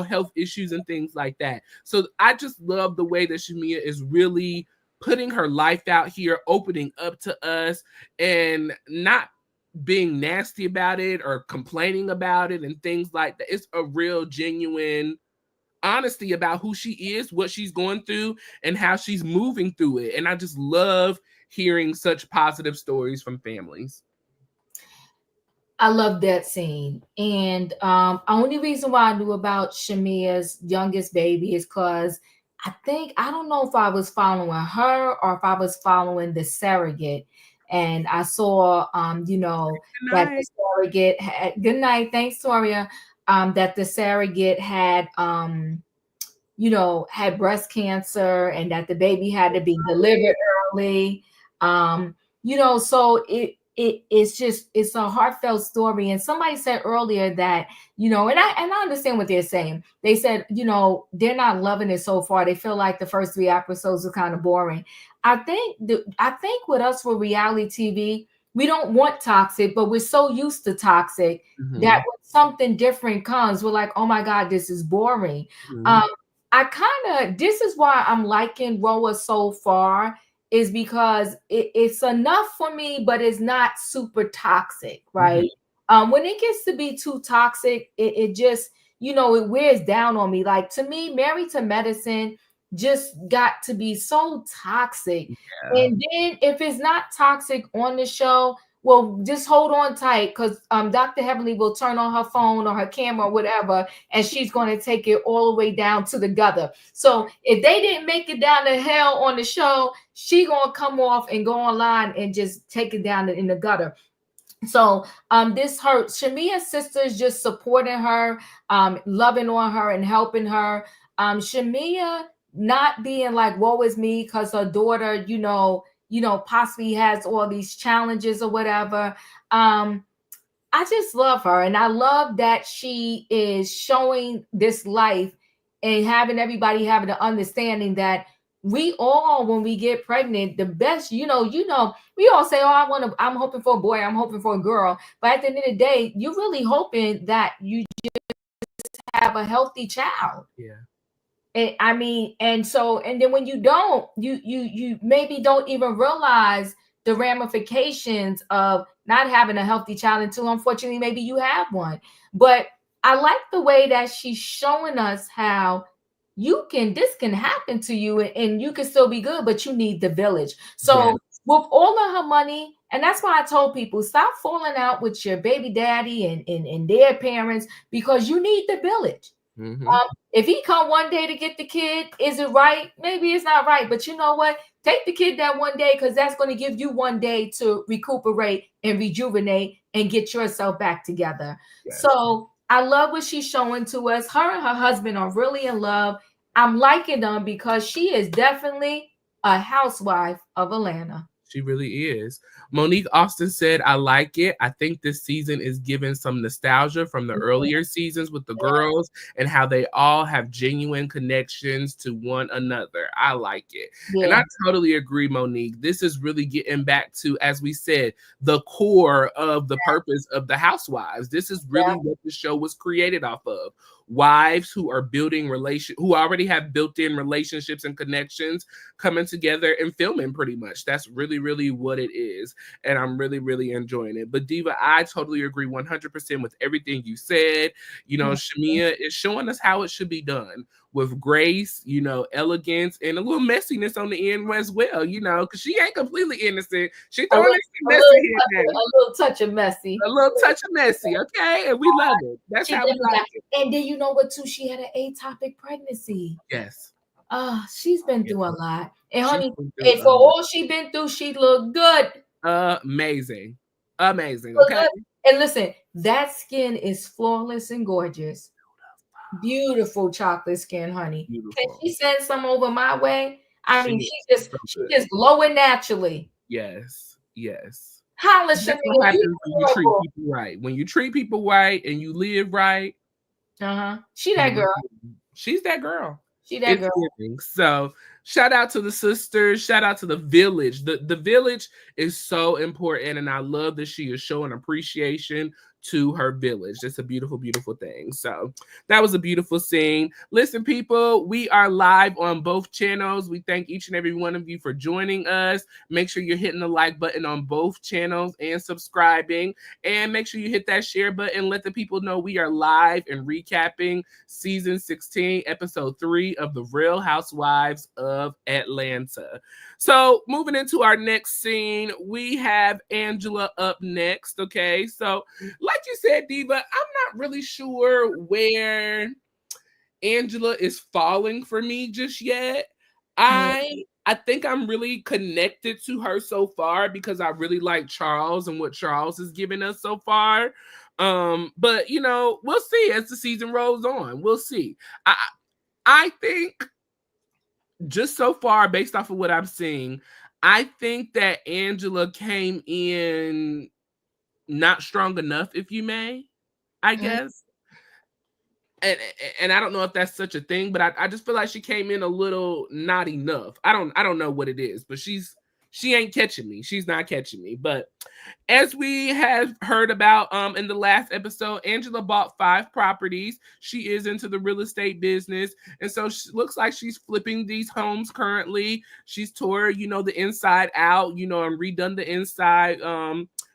health issues and things like that. So I just love the way that Shamia is really putting her life out here, opening up to us, and not being nasty about it or complaining about it and things like that. It's a real genuine honesty about who she is, what she's going through, and how she's moving through it. And I just love hearing such positive stories from families. I love that scene. And only reason why I knew about Shamia's youngest baby is because I don't know if I was following her or if I was following the surrogate. And I saw, Good that the night. surrogate had, good night, thanks, Toria, that the surrogate had, had breast cancer and that the baby had to be delivered early. So it's a heartfelt story. And somebody said earlier that, and I understand what they're saying. They said, they're not loving it so far. They feel like the first 3 episodes are kind of boring. I think with us for reality TV, we don't want toxic, but we're so used to toxic that Mhm, when something different comes, we're like, oh my God, this is boring. Um, mhm, this is why I'm liking Roa so far, is because it's enough for me, but it's not super toxic, mhm. right? When it gets to be too toxic, it just, it wears down on me. Like, to me, Married to Medicine just got to be so toxic. Yeah. And then if it's not toxic on the show, well, just hold on tight, because Dr. Heavenly will turn on her phone or her camera or whatever, and she's going to take it all the way down to the gutter. So if they didn't make it down to hell on the show, she gonna come off and go online and just take it down in the gutter. So this hurts. Shamia's sisters just supporting her, loving on her and helping her. Shamia not being like, woe is me, because her daughter, possibly has all these challenges or whatever. I just love her, and I love that she is showing this life and having everybody having the understanding that we all, when we get pregnant, the best, we all say, oh, I'm hoping for a boy, I'm hoping for a girl. But at the end of the day, you're really hoping that you have a healthy child. Yeah. And I mean, and then when you don't, you maybe don't even realize the ramifications of not having a healthy child until, unfortunately, maybe you have one. But I like the way that she's showing us how this can happen to you, and you can still be good, but you need the village. Yes. So with all of her money, and that's why I told people, stop falling out with your baby daddy and their parents, because you need the village. Mhm. If he come one day to get the kid, is it right? Maybe it's not right, but you know what? Take the kid that one day, because that's going to give you one day to recuperate and rejuvenate and get yourself back together. Yes. So I love what she's showing to us. Her and her husband are really in love. I'm liking them because she is definitely a housewife of Atlanta. She really is. Monique Austin said, I like it. I think this season is giving some nostalgia from the earlier seasons with the girls and how they all have genuine connections to one another. I like it. And Yeah, I totally agree, Monique. This is really getting back to, as we said, the core of the purpose of the Housewives. This is yeah, really what the show was created off of. Wives who are who already have built-in relationships and connections coming together and filming pretty much. That's really what it is. And I'm really enjoying it. But Diva, I totally agree 100% with everything you said. yeah. Shamia is showing us how it should be done with grace, elegance, and a little messiness on the end as well, because she ain't completely innocent. She A throwing little, in some mess in here now. a little touch of messy. A little touch of messy, okay? And we love it. That's She how we definitely like got, it. and then you know what too? She had an atopic pregnancy. Yes. She's been Yes. through a lot. And She's honey, been through and for all she been through, she looked good. amazing. Amazing. Look Okay. good. And listen, that skin is flawless and gorgeous. Beautiful chocolate skin, honey. Can Beautiful. she send some over my way? I mean, She she just so she good. just glowing naturally. Yes, yes. Holla, That's Shamia, what you happens when you treat adorable. people right. When you treat people right and you live right, She that mhm, girl. she's that girl. She that It's girl. giving. So shout out to the sisters. Shout out to the village. The village is so important, and I love that she is showing appreciation to her village. That's a beautiful thing. So that was a beautiful scene. Listen, people, we are live on both channels. We thank each and every one of you for joining us. Make sure you're hitting the like button on both channels and subscribing. And make sure you hit that share button. Let the people know we are live and recapping season 16, episode 3 of the Real Housewives of Atlanta. So moving into our next scene, we have Angela up next. Okay, so like you said, Diva, I'm not really sure where Angela is falling for me just yet. Yeah. I think I'm really connected to her so far because I really like Charles and what Charles has given us so far. But we'll see as the season rolls on. We'll see. I think just so far, based off of what I'm seeing, I think that Angela came in not strong enough, if you may, I Mm. guess. And I don't know if that's such a thing, but I just feel like she came in a little not enough. I don't know what it is, but she ain't catching me. She's not catching me. But as we have heard about in the last episode, Angela bought 5 properties. She is into the real estate business, and so she looks like she's flipping these homes currently. She's tore the inside out, and redone the inside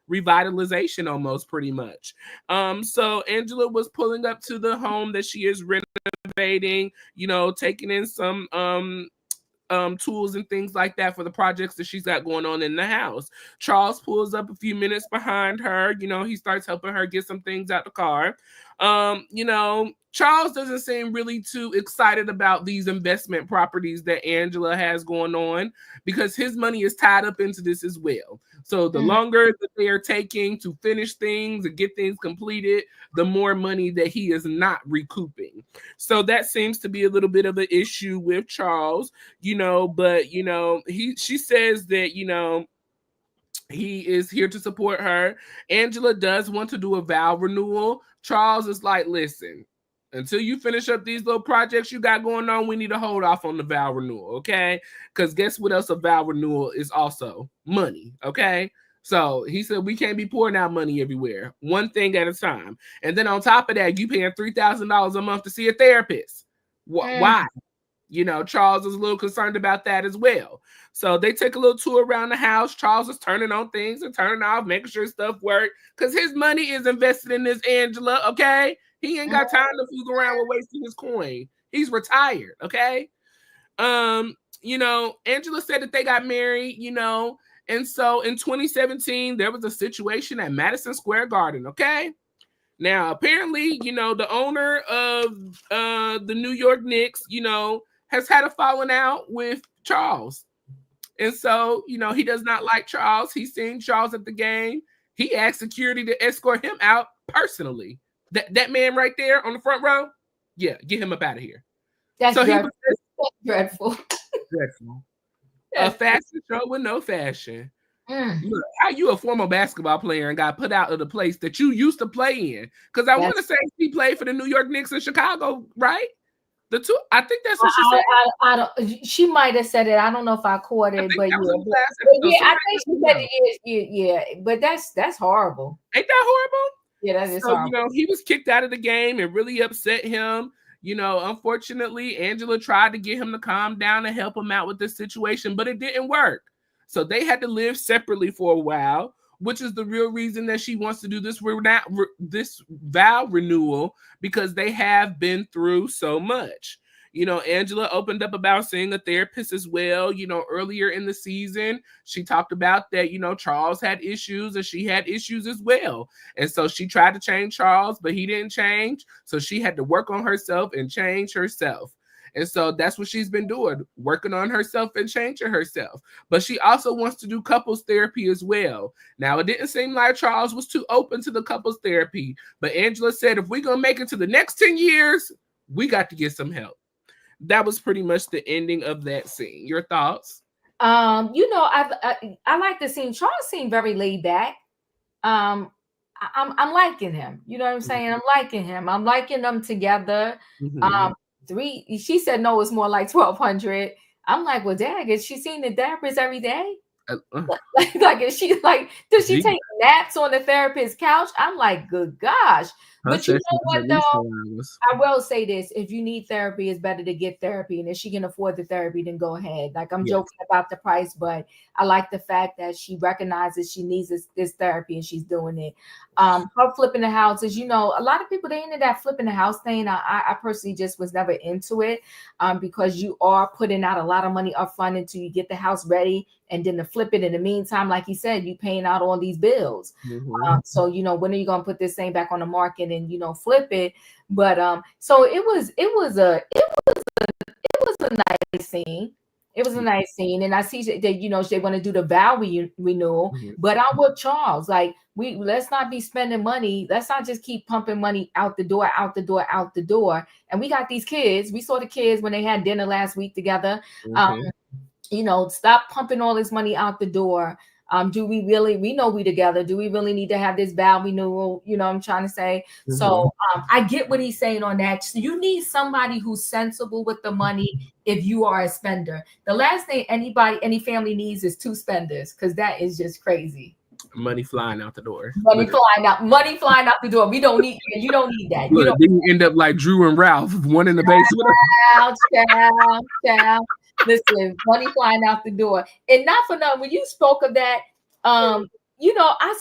revitalization almost pretty much. So Angela was pulling up to the home that she is renovating, taking in some tools and things like that for the projects that she's got going on in the house. Charles pulls up a few minutes behind her. He starts helping her get some things out the car. Charles doesn't seem really too excited about these investment properties that Angela has going on because his money is tied up into this as well. So the longer that they are taking to finish things and get things completed, the more money that he is not recouping. So that seems to be a little bit of an issue with Charles, but she says that he is here to support her. Angela does want to do a vow renewal. Charles is like, listen, until you finish up these little projects you got going on, we need to hold off on the vow renewal, okay? Because guess what else a vow renewal is also? Money, okay? So he said we can't be pouring out money everywhere, one thing at a time. And then on top of that, you paying $3,000 a month to see a therapist. Why? Charles is a little concerned about that as well. So they take a little tour around the house. Charles is turning on things and turning off, making sure stuff works because his money is invested in this Angela, okay? He ain't got time to fool around with wasting his coin. He's retired, okay? Angela said that they got married, and so in 2017, there was a situation at Madison Square Garden, okay? Now, apparently, the owner of the New York Knicks, has had a falling out with Charles. And so, he does not like Charles. He's seen Charles at the game. He asked security to escort him out personally. That man right there on the front row, yeah, get him up out of here. That's dreadful. That's dreadful. Dreadful. A fashion show with no fashion. Look, how you a former basketball player and got put out of the place that you used to play in? Because I want to say he played for the New York Knicks in Chicago, right? The two, I think that's what she said. I don't. She might have said it. I don't know if I caught it, but yeah, I think she said it. Yeah, but that's horrible. Ain't that horrible? Yeah, that is horrible. He was kicked out of the game and really upset him. Unfortunately, Angela tried to get him to calm down and help him out with this situation, but it didn't work. So they had to live separately for a while, which is the real reason that she wants to do this vow renewal, because they have been through so much. Angela opened up about seeing a therapist as well. Earlier in the season, she talked about that, Charles had issues and she had issues as well. And so she tried to change Charles, but he didn't change. So she had to work on herself and change herself. And so that's what she's been doing, working on herself and changing herself. But she also wants to do couples therapy as well. Now, it didn't seem like Charles was too open to the couples therapy, but Angela said, if we're going to make it to the next 10 years, we got to get some help. That was pretty much the ending of that scene. Your thoughts? I like the scene. Charles seemed very laid back. I'm liking him. You know what I'm saying? I'm liking him. I'm liking them together. She said no, it's more like 1,200. I'm like, well, dang, is she seeing the therapist every day? Like, is she like, does she take naps on the therapist's couch? I'm like, good gosh. Her But you session know is what at least though? 4 hours. I will say this: if you need therapy, it's better to get therapy, and if she can afford the therapy, then go ahead. Like I'm Yes. joking about the price, but I like the fact that she recognizes she needs this therapy and she's doing it. Her flipping the houses, a lot of people they into that flipping the house thing. I personally just was never into it, because you are putting out a lot of money up front until you get the house ready, and then to flip it in the meantime, like you said, you paying out all these bills. Mm-hmm. So when are you gonna put this thing back on the market and flip it? But so it was a nice scene. It was a nice scene, and I see that they want to do the vow renewal. Mm-hmm. But I'm with Charles. Like let's not be spending money. Let's not just keep pumping money out the door, out the door, out the door. And we got these kids. We saw the kids when they had dinner last week together. Um, Mm-hmm. Stop pumping all this money out the door. Do we really, we know we together. Do we really need to have this vow renewal? I'm trying to say. Mm-hmm. So I get what he's saying on that. So you need somebody who's sensible with the money if you are a spender. The last thing any family needs is two spenders, because that is just crazy. Money flying out the door. Money flying out the door. We don't need you don't need that. You Look, don't then you end up like Drew and Ralph, one in the basement. child. Listen, money flying out the door. And not for nothing, when you spoke of that, I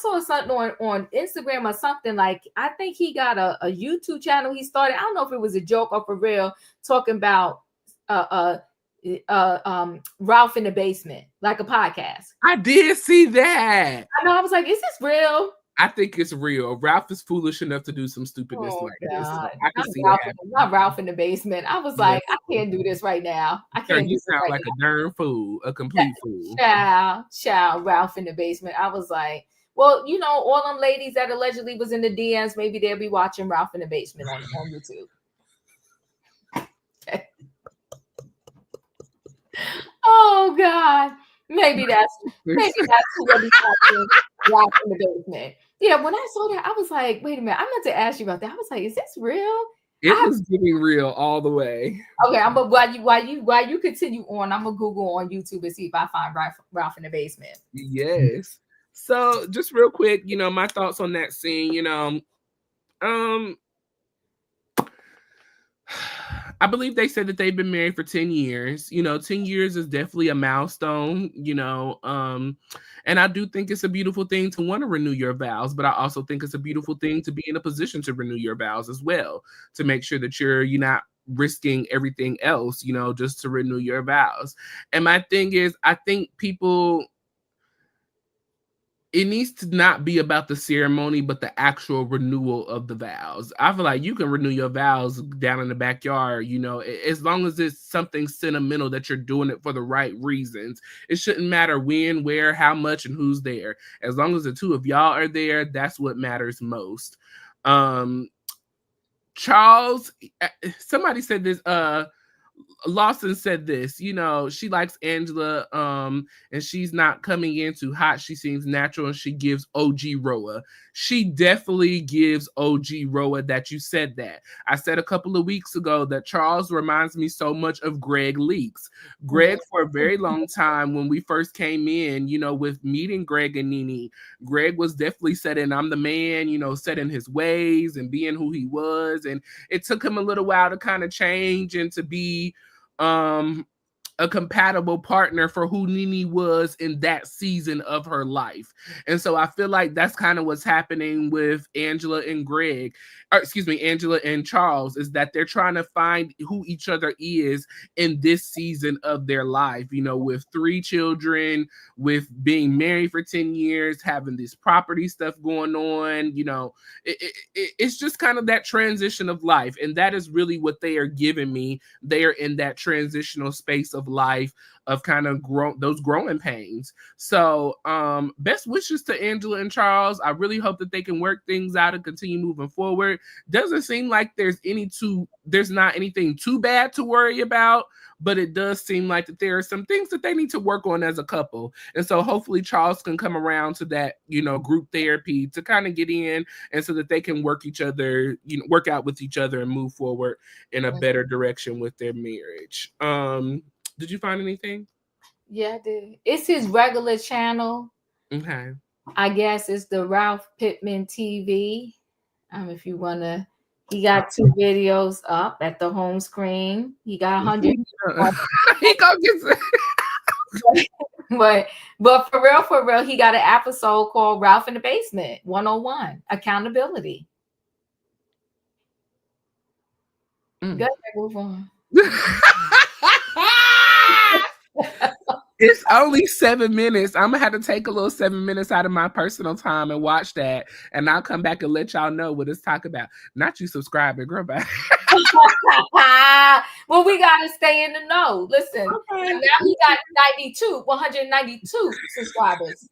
saw something on Instagram or something, like I think he got a YouTube channel he started. I don't know if it was a joke or for real, talking about Ralph in the basement, like a podcast. I did see that. I know, I was like, is this real? I think it's real. Ralph is foolish enough to do some stupidness Oh like this. So God. I can see Ralph, that happening. not Ralph in the basement. I was Yes. like, I can't do this right now. I Sir, can't do you this sound right like now. a darn fool, a complete fool. Child, Ralph in the basement. I was like, well, all them ladies that allegedly was in the DMs, maybe they'll be watching Ralph in the basement on YouTube. Okay. Oh God. Maybe that's who they'll be watching Ralph in the basement. Yeah, when I saw that, I was like, wait a minute, I meant to ask you about that. I was like, is this real? It was getting real all the way. Okay, I'm gonna while you continue on, I'm gonna Google on YouTube and see if I find Ralph in the basement. Yes. So just real quick, my thoughts on that scene, I believe they said that they've been married for 10 years. 10 years is definitely a milestone, and I do think it's a beautiful thing to want to renew your vows, but I also think it's a beautiful thing to be in a position to renew your vows as well, to make sure that you're not risking everything else, just to renew your vows. And my thing is, I think people, it needs to not be about the ceremony, but the actual renewal of the vows. I feel like you can renew your vows down in the backyard, as long as it's something sentimental that you're doing it for the right reasons. It shouldn't matter when, where, how much, and who's there. As long as the two of y'all are there, that's what matters most. Charles, somebody said this, Lawson said this, she likes Angela, and she's not coming in too hot. She seems natural and she gives OG Roa. She definitely gives OG Roa. That you said that. I said a couple of weeks ago that Charles reminds me so much of Greg Leaks. Greg, for a very long time, when we first came in, with meeting Greg and Nene, Greg was definitely setting, I'm the man, setting his ways and being who he was. And it took him a little while to kind of change and to be a compatible partner for who Nene was in that season of her life. And so I feel like that's kind of what's happening with Angela and Angela and Charles, is that they're trying to find who each other is in this season of their life, with 3 children, with being married for 10 years, having this property stuff going on, it's just kind of that transition of life. And that is really what they are giving me. They are in that transitional space of life, of kind of those growing pains. So best wishes to Angela and Charles. I really hope that they can work things out and continue moving forward. Doesn't seem like there's not anything too bad to worry about, but it does seem like that there are some things that they need to work on as a couple. And so hopefully Charles can come around to that, group therapy to kind of get in, and so that they can work out with each other and move forward in a better direction with their marriage. Did you find anything? Yeah, I did. It's his regular channel. Okay. I guess it's the Ralph Pittman TV. If you wanna, he got 2 videos up at the home screen. He got 100. He gonna get but for real, he got an episode called Ralph in the Basement 101 Accountability. Go ahead, move on. It's only 7 minutes. I'm gonna have to take a little 7 minutes out of my personal time and watch that, and I'll come back and let y'all know what it's talking about. Not you subscribing, girl. Bye. Well, we gotta stay in the know. Listen, Okay. now he got 192 subscribers.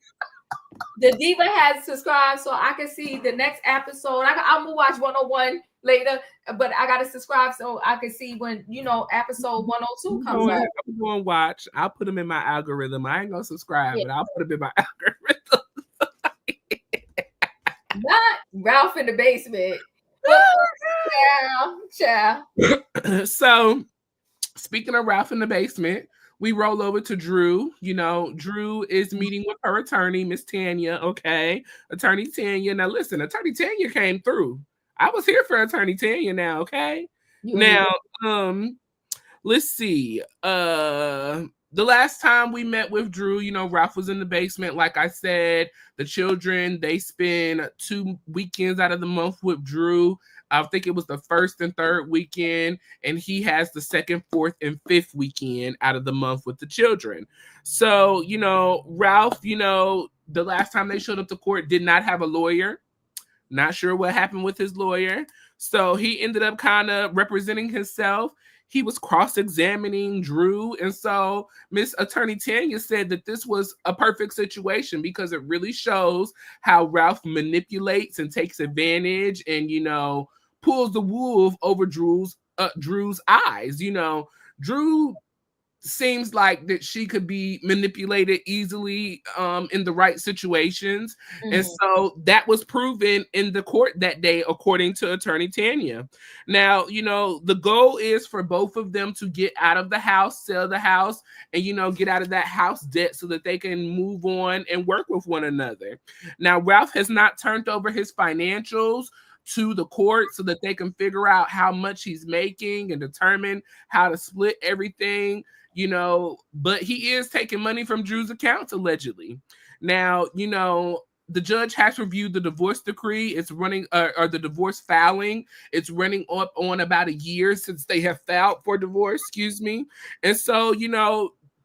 The Diva has subscribed, so I can see the next episode. I'm gonna watch 101 later, but I gotta subscribe so I can see when episode 102 comes out. I'm going to watch. I'll put them in my algorithm. I ain't gonna subscribe, but I'll put them in my algorithm. Not Ralph in the Basement. Ciao. So, speaking of Ralph in the Basement, we roll over to Drew. Drew is meeting with her attorney, Miss Tanya. Okay, Attorney Tanya. Now, listen, Attorney Tanya came through. I was here for Attorney Tanya. Now, okay. Let's see. The last time we met with Drew, Ralph was in the basement. Like I said, the children, they spend 2 weekends out of the month with Drew. I think it was the 1st and 3rd weekend, and he has the 2nd, 4th, and 5th weekend out of the month with the children. So, Ralph, the last time they showed up to court did not have a lawyer. Not sure what happened with his lawyer. So he ended up kind of representing himself. He was cross-examining Drew. And so Miss Attorney Tanya said that this was a perfect situation because it really shows how Ralph manipulates and takes advantage and, pulls the wool over Drew's eyes. Drew seems like that she could be manipulated easily in the right situations. Mm-hmm. And so that was proven in the court that day, according to Attorney Tanya. Now, the goal is for both of them to get out of the house, sell the house, and, get out of that house debt so that they can move on and work with one another. Now, Ralph has not turned over his financials to the court so that they can figure out how much he's making and determine how to split everything. But he is taking money from Drew's accounts, allegedly. Now, the judge has reviewed the divorce decree. It's running, or the divorce filing. It's running up on about a year since they have filed for divorce, And so,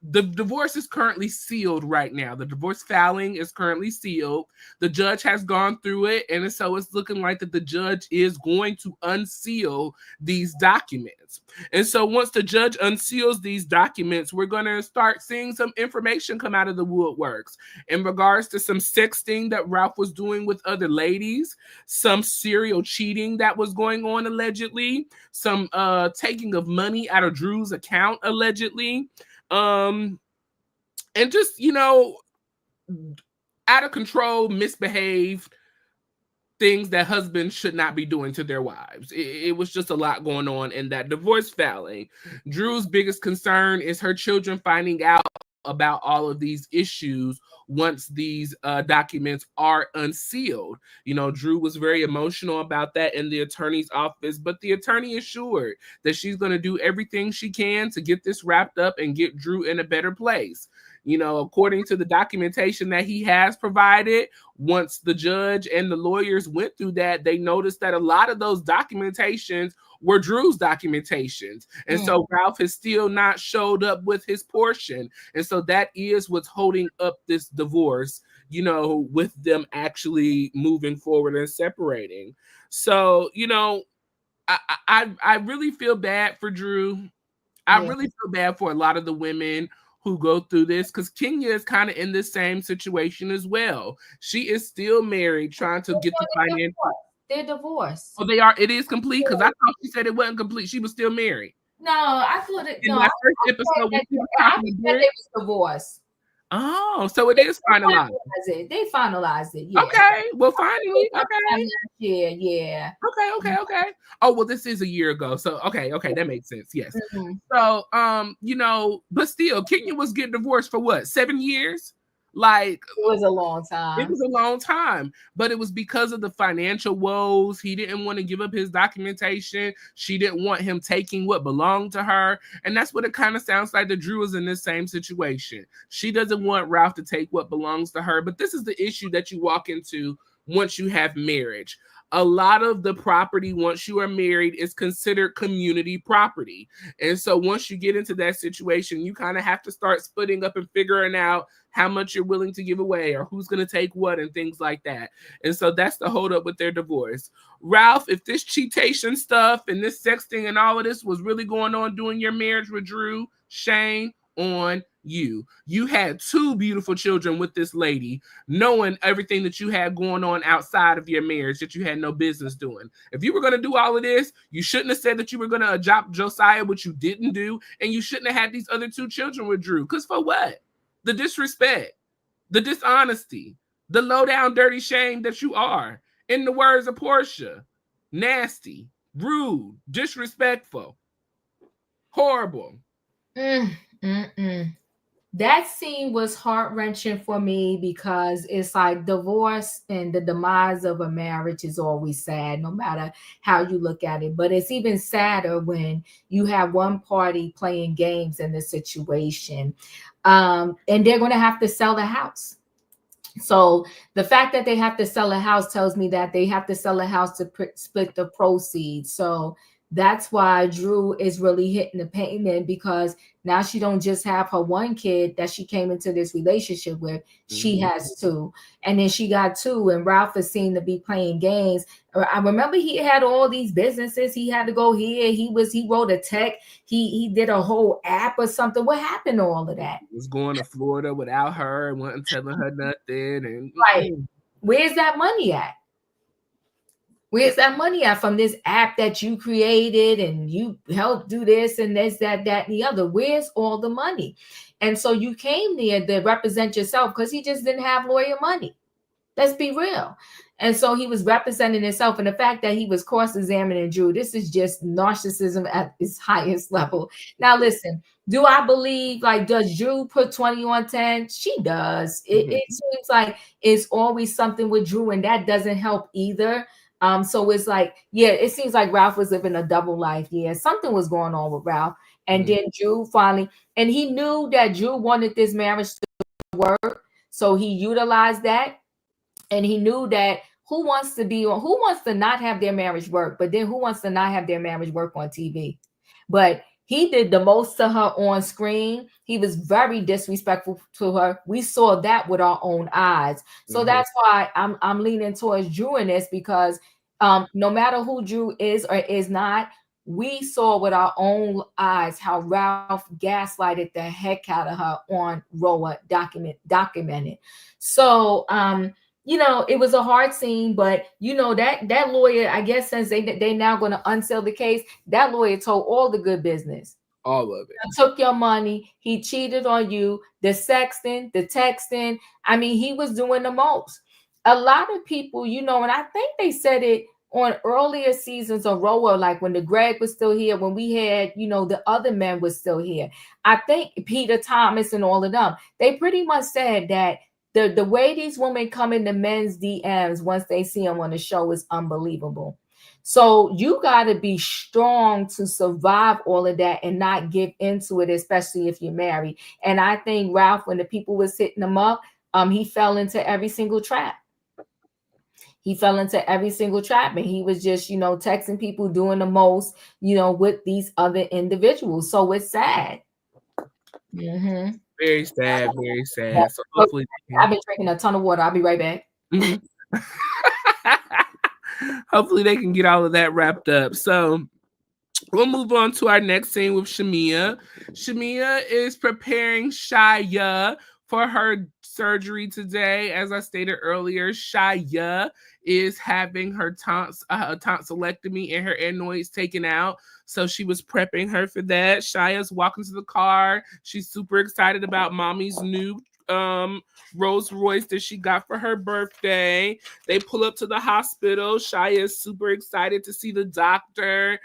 the divorce is currently sealed right now. The divorce filing is currently sealed. The judge has gone through it, and so it's looking like that the judge is going to unseal these documents. And so once the judge unseals these documents, we're going to start seeing some information come out of the woodworks in regards to some sexting that Ralph was doing with other ladies, some serial cheating that was going on allegedly, some taking of money out of Drew's account allegedly. And just, out of control, misbehaved things that husbands should not be doing to their wives. It was just a lot going on in that divorce filing. Drew's biggest concern is her children finding out about all of these issues once these documents are unsealed. Drew was very emotional about that in the attorney's office, but the attorney assured that she's going to do everything she can to get this wrapped up and get Drew in a better place. According to the documentation that he has provided, once the judge and the lawyers went through that, they noticed that a lot of those documentations were Drew's documentations. And so Ralph has still not showed up with his portion. And so that is what's holding up this divorce, with them actually moving forward and separating. So, I really feel bad for Drew. I really feel bad for a lot of the women who go through this, because Kenya is kind of in the same situation as well. She is still married, trying to get the financial. They're divorced. Oh, they are. It is complete, because I thought she said it wasn't complete. She was still married. No, I thought it. In my first episode, I thought it was divorced. Oh, so it is finalized. They finalized it. Yeah. Okay. Well, finally. Okay. Yeah. Okay. Oh, well, this is a year ago. So, okay. That makes sense. Yes. Mm-hmm. So, but still, Kenya was getting divorced for what? 7 years? Like, It was a long it time. was a long time, but it was because of the financial woes. He didn't want to give up his documentation. She didn't want him taking what belonged to her. And that's what it kind of sounds like that Drew is in this same situation. She doesn't want Ralph to take what belongs to her. But this is the issue that you walk into once you have marriage. A lot of the property once you are married is considered community property. And so once you get into that situation, you kind of have to start splitting up and figuring out how much you're willing to give away or who's going to take what and things like that. And so that's the hold up with their divorce. Ralph, if this cheatation stuff and this sexting and all of this was really going on during your marriage with Drew, shame on you. You had two beautiful children with this lady, knowing everything that you had going on outside of your marriage that you had no business doing. If you were going to do all of this, you shouldn't have said that you were going to adopt Josiah, which you didn't do, and you shouldn't have had these other two children with Drew. Because for what? The disrespect, the dishonesty, the low down dirty shame that you are. In the words of Portia, nasty, rude, disrespectful, horrible. Mm, mm, mm. That scene was heart wrenching for me because it's like divorce and the demise of a marriage is always sad, no matter how you look at it. But it's even sadder when you have one party playing games in the situation, and they're going to have to sell the house. So the fact that they have to sell a house tells me that they have to sell a house to split the proceeds. So that's why Drew is really hitting the payment, because now she don't just have her one kid that she came into this relationship with. She has two. And then she got two, and Ralph is seen to be playing games. I remember he had all these businesses. He had to go here. He wrote a tech. He did a whole app or something. What happened to all of that? He was going to Florida without her and wasn't telling her nothing. And Right. Where's that money at? Where's that money at from this app that you created and you helped do this and this, that, and the other? Where's all the money? And so you came there to represent yourself because he just didn't have lawyer money. Let's be real. And so he was representing himself. And the fact that he was cross-examining Drew, this is just narcissism at its highest level. Now, listen, do I believe, like, does Drew put 20 on 10? She does. It seems like it's always something with Drew, and that doesn't help either. So it's like, yeah, it seems like Ralph was living a double life. Yeah, something was going on with Ralph. And then Drew finally, and he knew that Drew wanted this marriage to work. So he utilized that. And he knew that who wants to not have their marriage work, but then who wants to not have their marriage work on TV? But he did the most to her on screen. He was very disrespectful to her. We saw that with our own eyes. So that's why I'm leaning towards Drew in this, because no matter who Drew is or is not, we saw with our own eyes how Ralph gaslighted the heck out of her on Roa documented. So it was a hard scene, but that lawyer, I guess since they now going to unsell the case, that lawyer told all the good business. All of it. Took your money. He cheated on you. The sexting, the texting. I mean, he was doing the most. A lot of people, and I think they said it on earlier seasons of Roa, like when the Greg was still here, when we had, the other men was still here. I think Peter Thomas and all of them, they pretty much said that the way these women come into men's DMs once they see them on the show is unbelievable. So you got to be strong to survive all of that and not give into it, especially if you're married. And I think Ralph, when the people was hitting him up, he fell into every single trap. He fell into every single trap, and he was just, texting people, doing the most, with these other individuals. So it's sad. Mm-hmm. Very sad, very sad. So hopefully I've been drinking a ton of water. I'll be right back. Hopefully they can get all of that wrapped up. So we'll move on to our next scene with Shamia. Shamia is preparing Shia for her surgery today. As I stated earlier, Shia is having her tonsillectomy and her adenoids taken out. So she was prepping her for that. Shia's walking to the car. She's super excited about mommy's new Rolls Royce that she got for her birthday. They pull up to the hospital. Shia is super excited to see the doctor.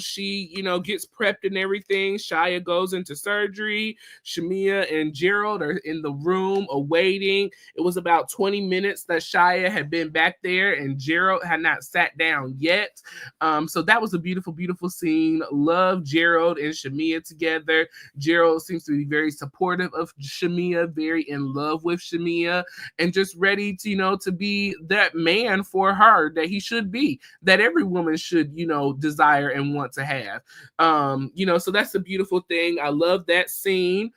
She, gets prepped and everything. Shia goes into surgery. Shamia and Gerald are in the room awaiting. It was about 20 minutes that Shia had been back there and Gerald had not sat down yet. So that was a beautiful, beautiful scene. Love Gerald and Shamia together. Gerald seems to be very supportive of Shamia, very in love with Shamia, and just ready to, to be that man for her that he should be, that every woman should, desire and want to have. So that's a beautiful thing. I love that scene.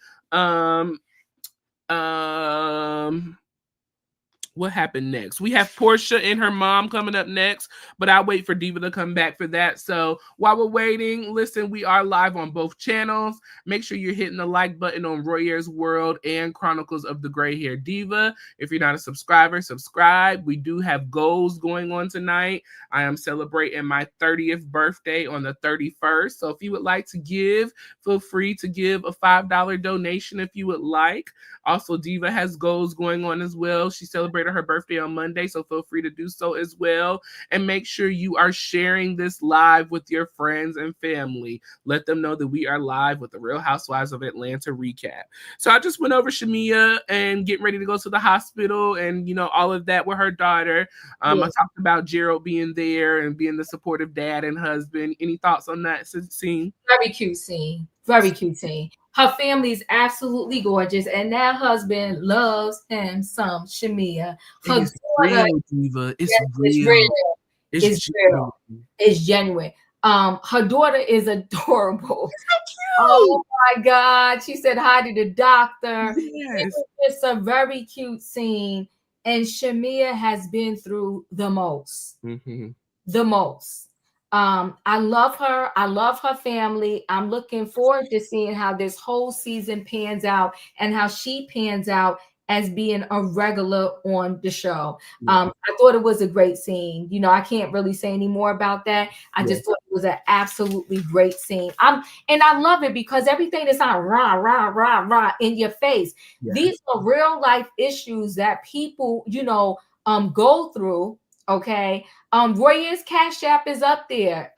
What happened next? We have Portia and her mom coming up next, but I'll wait for Diva to come back for that. So while we're waiting, listen, we are live on both channels. Make sure you're hitting the like button on Royaire's World and Chronicles of the Gray Hair Diva. If you're not a subscriber, subscribe. We do have goals going on tonight. I am celebrating my 30th birthday on the 31st. So if you would like to give, feel free to give a $5 donation if you would like. Also, Diva has goals going on as well. She celebrated her birthday on Monday, so feel free to do so as well. And make sure you are sharing this live with your friends and family. Let them know that we are live with the Real Housewives of Atlanta recap. So I just went over Shamia and getting ready to go to the hospital and, all of that with her daughter. I talked about Gerald being there and being the supportive dad and husband. Any thoughts on that scene? Very cute scene. Very cute scene. Her family is absolutely gorgeous, and that husband loves him some Shamia. Her It's real, Diva. It's real. real. It's real. It's genuine. Her daughter is adorable. Oh my God. She said hi to the doctor. Yes. It's a very cute scene. And Shamia has been through the most. Mm-hmm. The most. I love her. I love her family. I'm looking forward to seeing how this whole season pans out and how she pans out as being a regular on the show. I thought it was a great scene. I can't really say any more about that. I just thought it was an absolutely great scene. And I love it because everything is not rah, rah, rah, rah in your face. Yeah. These are real life issues that people, go through. Okay. Royaire's Cash App is up there.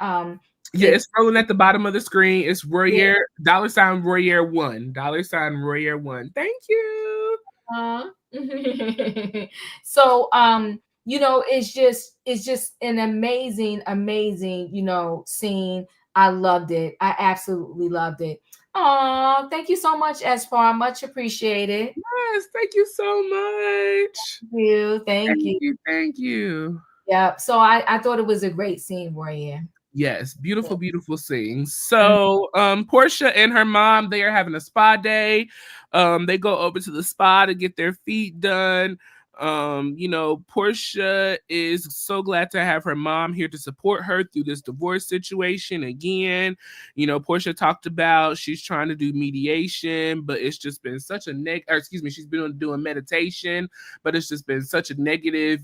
It's rolling at the bottom of the screen. It's Royaire, $ Royaire1. $ Royaire1. Thank you. So it's just an amazing scene. I loved it. I absolutely loved it. Oh, thank you so much, Espoir. Much appreciated. Yes, thank you so much. Thank you. Thank you. Yeah. So I thought it was a great scene, Royaire. Yes, beautiful, beautiful scene. So Portia and her mom, they are having a spa day. They go over to the spa to get their feet done. Portia is so glad to have her mom here to support her through this divorce situation again. Portia talked about she's trying to do mediation, but it's just been such a she's been doing meditation, but it's just been such a negative,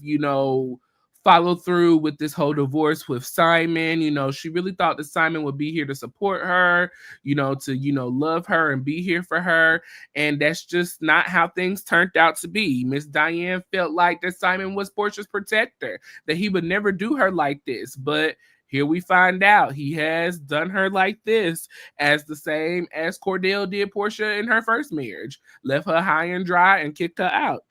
follow through with this whole divorce with Simon. She really thought that Simon would be here to support her, to, love her and be here for her. And that's just not how things turned out to be. Miss Diane felt like that Simon was Portia's protector, that he would never do her like this. But here we find out he has done her like this, as the same as Cordell did Portia in her first marriage, left her high and dry and kicked her out.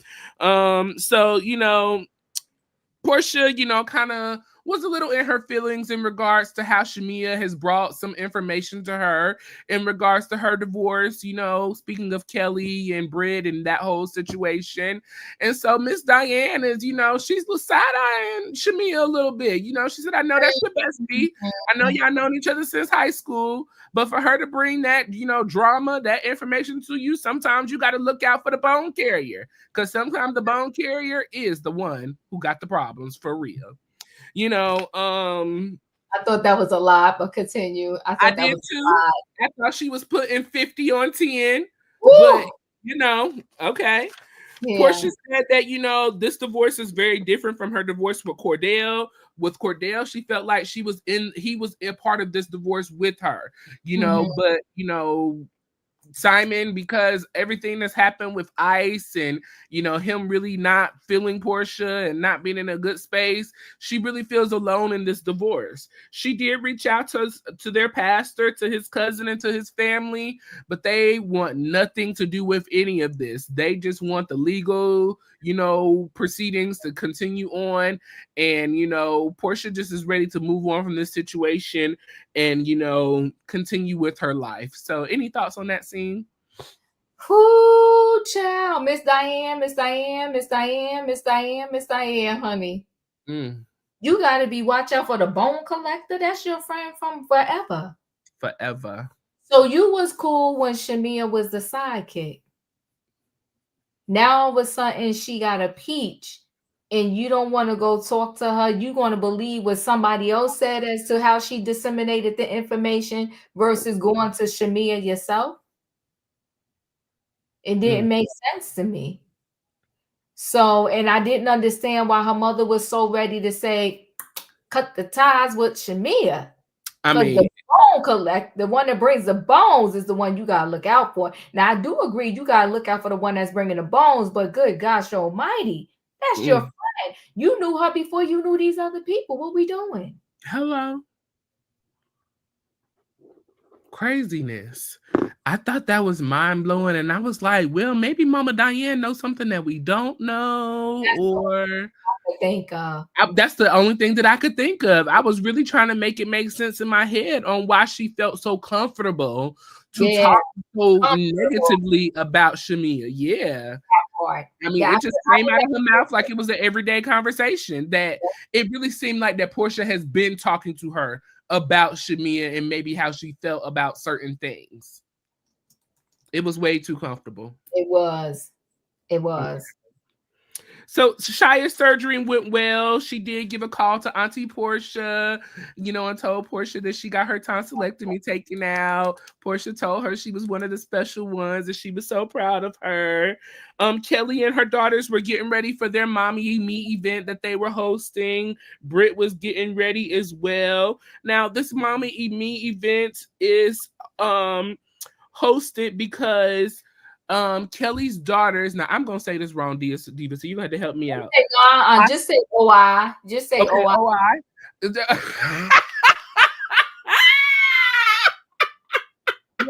Portia, kind of was a little in her feelings in regards to how Shamia has brought some information to her in regards to her divorce, speaking of Kelly and Britt and that whole situation. And so Miss Diane is, she's side-eyeing Shamia a little bit. She said, I know that's your bestie. I know y'all known each other since high school. But for her to bring that, drama, that information to you, sometimes you got to look out for the bone carrier. Because sometimes the bone carrier is the one who got the problems for real. I thought that was a lie, but continue. I did too. I thought she was putting 50 on 10. Woo! But, okay. Yeah. Portia said that, this divorce is very different from her divorce with Cordell. With Cordell, she felt like he was a part of this divorce with her, but, Simon, because everything that's happened with Ice and him really not feeling Portia and not being in a good space, she really feels alone in this divorce. She did reach out to their pastor, to his cousin, and to his family, but they want nothing to do with any of this. They just want the legal proceedings to continue on, and Portia just is ready to move on from this situation and continue with her life. So any thoughts on that scene? Whoo, child. Miss Diane, Miss Diane, Miss Diane, Miss Diane, Miss Diane, honey. You gotta be watch out for the bone collector. That's your friend from forever. So you was cool when Shamia was the sidekick. Now all of a sudden she got a peach and you don't want to go talk to her. You're going to believe what somebody else said as to how she disseminated the information versus going to Shamia yourself. It didn't make sense to me. So, and I didn't understand why her mother was so ready to say, cut the ties with Shamia. I mean, the bone collect, the one that brings the bones is the one you gotta look out for. Now, I do agree you gotta look out for the one that's bringing the bones, but good gosh almighty, that's your friend. You knew her before you knew these other people. What we doing? Hello. Craziness. I thought that was mind-blowing, and I was like, well, maybe Mama Diane knows something that we don't know, that's the only thing that I could think of. I was really trying to make it make sense in my head on why she felt so comfortable to talk so negatively about Shamia. Yeah. I mean, it just came out of her mouth like it was an everyday conversation, that it really seemed like that Portia has been talking to her about Shamia and maybe how she felt about certain things. It was way too comfortable. It was. So Shia's surgery went well. She did give a call to Auntie Portia, and told Portia that she got her tonsillectomy taken out. Portia told her she was one of the special ones and she was so proud of her. Kelly and her daughters were getting ready for their Mommy Me event that they were hosting. Britt was getting ready as well. Now, this Mommy Me event is hosted because Kelly's daughters. Now I'm gonna say this wrong, Diva, so you had to help me out. Just say OI. Just say OI. You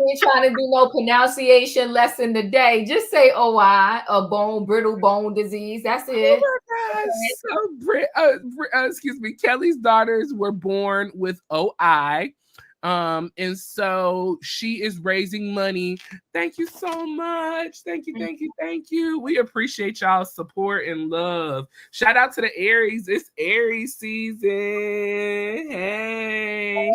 ain't trying to do no pronunciation lesson today. Just say OI, a brittle bone disease. That's it. Oh my gosh. So excuse me. Kelly's daughters were born with OI. And so she is raising money. Thank you so much. Thank you. We appreciate y'all's support and love. Shout out to the Aries. It's Aries season. Hey.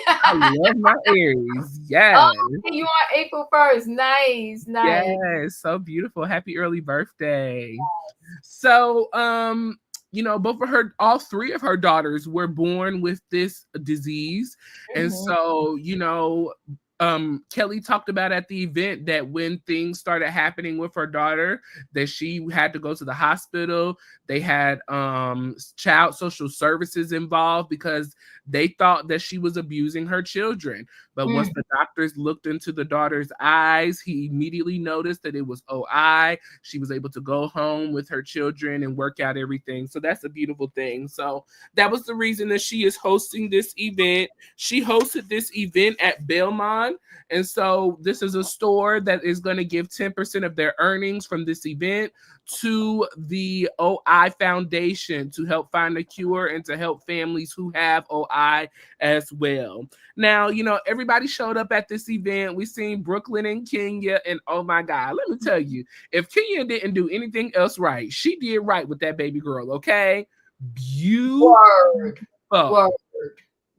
I love my Aries. Yes. Oh, you are April 1st. Nice. Yes, so beautiful. Happy early birthday. So all three of her daughters were born with this disease. And so, Kelly talked about at the event that when things started happening with her daughter, that she had to go to the hospital. They had child social services involved because they thought that she was abusing her children. But once the doctors looked into the daughter's eyes, he immediately noticed that it was OI. She was able to go home with her children and work out everything. So that's a beautiful thing. So that was the reason that she is hosting this event. She hosted this event at Belmont. And so this is a store that is going to give 10% of their earnings from this event to the OI Foundation to help find a cure and to help families who have OI as well. Now, everybody showed up at this event. We seen Brooklyn and Kenya, and oh my God, let me tell you, if Kenya didn't do anything else right, she did right with that baby girl, okay? Beautiful. Word.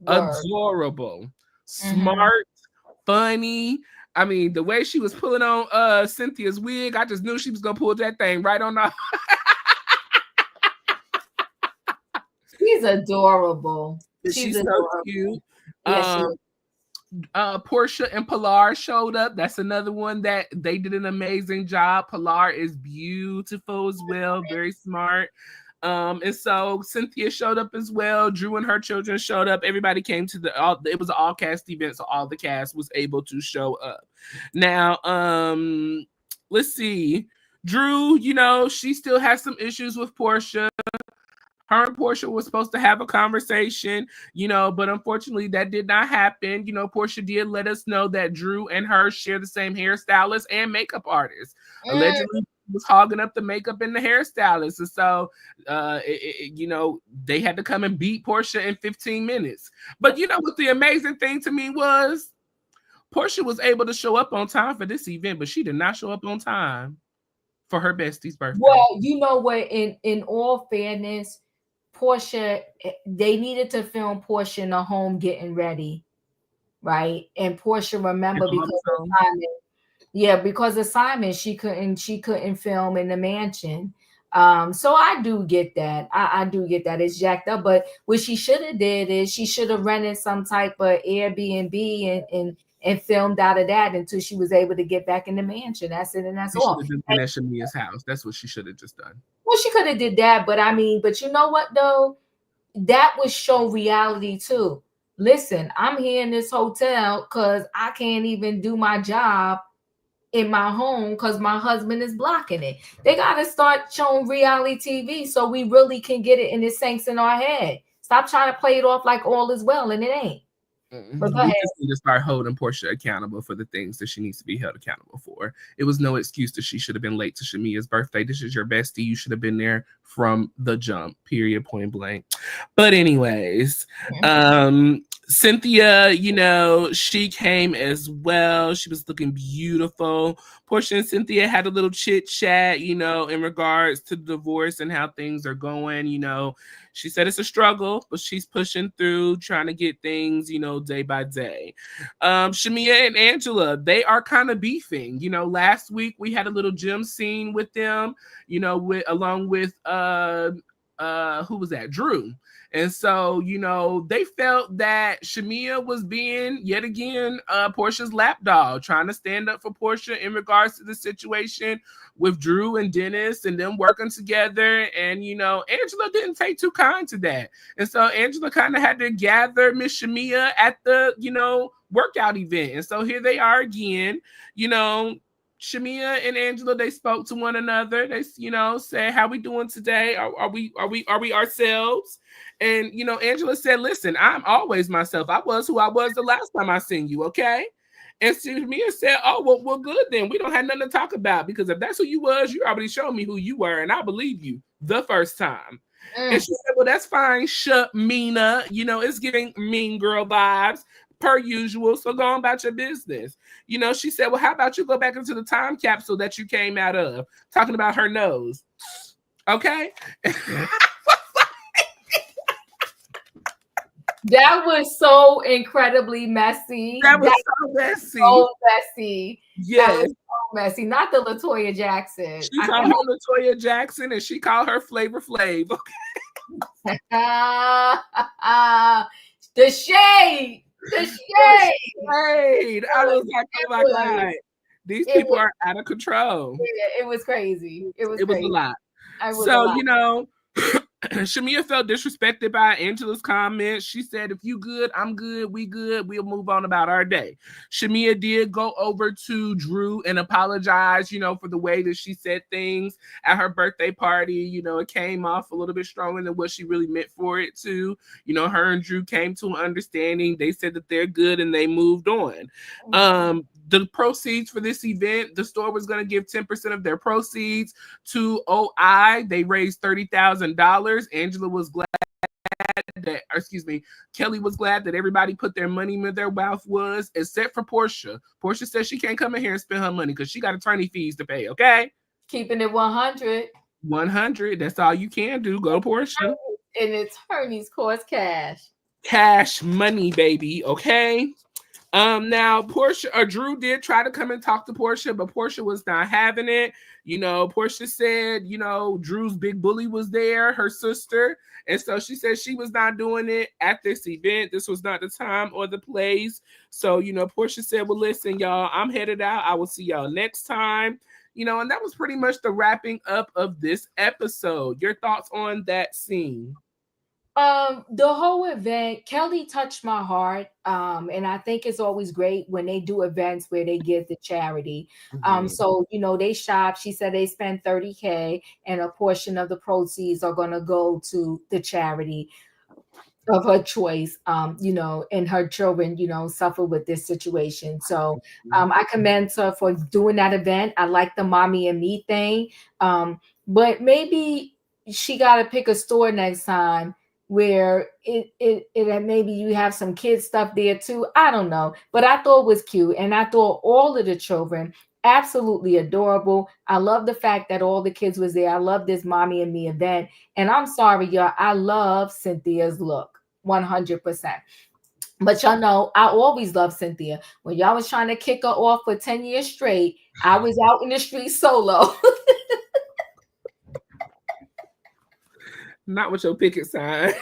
Adorable. Smart. Funny. I mean, the way she was pulling on Cynthia's wig, I just knew she was gonna pull that thing right on off. She's adorable. She's so cute. Portia and Pilar showed up. That's another one that they did an amazing job. Pilar is beautiful as well, very smart. And so Cynthia showed up as well. Drew and her children showed up. Everybody came to it was an all cast event, so all the cast was able to show up. Now, let's see. Drew, she still has some issues with Portia. Her and Portia was supposed to have a conversation, but unfortunately that did not happen. Portia did let us know that Drew and her share the same hairstylist and makeup artist. Allegedly was hogging up the makeup and the hairstylist. And so, they had to come and beat Portia in 15 minutes. But what the amazing thing to me was? Portia was able to show up on time for this event, but she did not show up on time for her bestie's birthday. Well, you know what? In all fairness, Portia, they needed to film Portia in the home getting ready, right? And Portia, remember, because of Simon, she couldn't film in the mansion. So I do get that. I do get that. It's jacked up. But what she should have did is she should have rented some type of Airbnb and filmed out of that until she was able to get back in the mansion. That's it, and that's all. She should have been at Shamia's house. That's what she should have just done. Well, she could have did that, but you know what though? That would show reality too. Listen, I'm here in this hotel because I can't even do my job in my home because my husband is blocking it. They got to start showing reality TV so we really can get it and it sinks in our head. Stop trying to play it off like all is well and it ain't. But we just need to start holding Portia accountable for the things that she needs to be held accountable for. It was no excuse that she should have been late to Shamia's birthday. This is your bestie. You should have been there from the jump, period, point blank. But anyways, Cynthia, she came as well. She was looking beautiful. Portia and Cynthia had a little chit chat, in regards to the divorce and how things are going. She said it's a struggle, but she's pushing through, trying to get things, day by day. Shamia and Angela, they are kind of beefing. Last week we had a little gym scene with them, along with who was that? Drew. And so, they felt that Shamia was being, yet again, Portia's lapdog, trying to stand up for Portia in regards to the situation with Drew and Dennis and them working together. And, Angela didn't take too kind to that. And so Angela kind of had to gather Miss Shamia at the, workout event. And so here they are again, Shamia and Angela, they spoke to one another. They, said, how we doing today? Are we ourselves? And, Angela said, listen, I'm always myself. I was who I was the last time I seen you. Okay. And Shamia said, oh, well, good then. We don't have nothing to talk about because if that's who you was, you already showed me who you were. And I believe you the first time. And she said, well, that's fine. Shamina, it's giving mean girl vibes. Per usual, so go on about your business. She said, well, how about you go back into the time capsule that you came out of, talking about her nose. Okay? That was so incredibly messy. That was so messy. So messy. Yes. So messy. Not the LaToya Jackson. She called her LaToya Jackson and she called her Flavor Flav. Okay? The shade. The shade. I was like, oh my God. These people are out of control. Yeah, it was crazy. It was a lot. So, Shamia felt disrespected by Angela's comments. She said, if you good, I'm good, we good, we'll move on about our day. Shamia did go over to Drew and apologize, for the way that she said things at her birthday party. It came off a little bit stronger than what she really meant for it to. Her and Drew came to an understanding. They said that they're good and they moved on. The proceeds for this event, the store was going to give 10% of their proceeds to OI. They raised $30,000. Angela was glad that, Kelly was glad that everybody put their money where their mouth was, except for Portia. Portia says she can't come in here and spend her money because she got attorney fees to pay, okay? Keeping it 100. 100, that's all you can do. Go Portia. And attorneys cost cash. Cash money, baby, okay? Now Drew did try to come and talk to Portia, but Portia was not having it. Portia said, Drew's big bully was there, her sister. And so she said she was not doing it at this event. This was not the time or the place. So, Portia said, well, listen, y'all, I'm headed out. I will see y'all next time. and that was pretty much the wrapping up of this episode. Your thoughts on that scene? The whole event, Kelly touched my heart. And I think it's always great when they do events where they give to charity. Mhm. So they shop. She said they spent 30K and a portion of the proceeds are gonna go to the charity of her choice, and her children, suffer with this situation. So I commend her for doing that event. I like the mommy and me thing. But maybe she got to pick a store next time where it maybe you have some kids stuff there too. I don't know, but I thought it was cute, and I thought all of the children absolutely adorable. I love the fact that all the kids was there. I love this mommy and me event, and I'm sorry, y'all, I love Cynthia's look 100%. But y'all know I always love Cynthia. When y'all was trying to kick her off for 10 years straight, I was out in the street solo. Not with your picket sign. I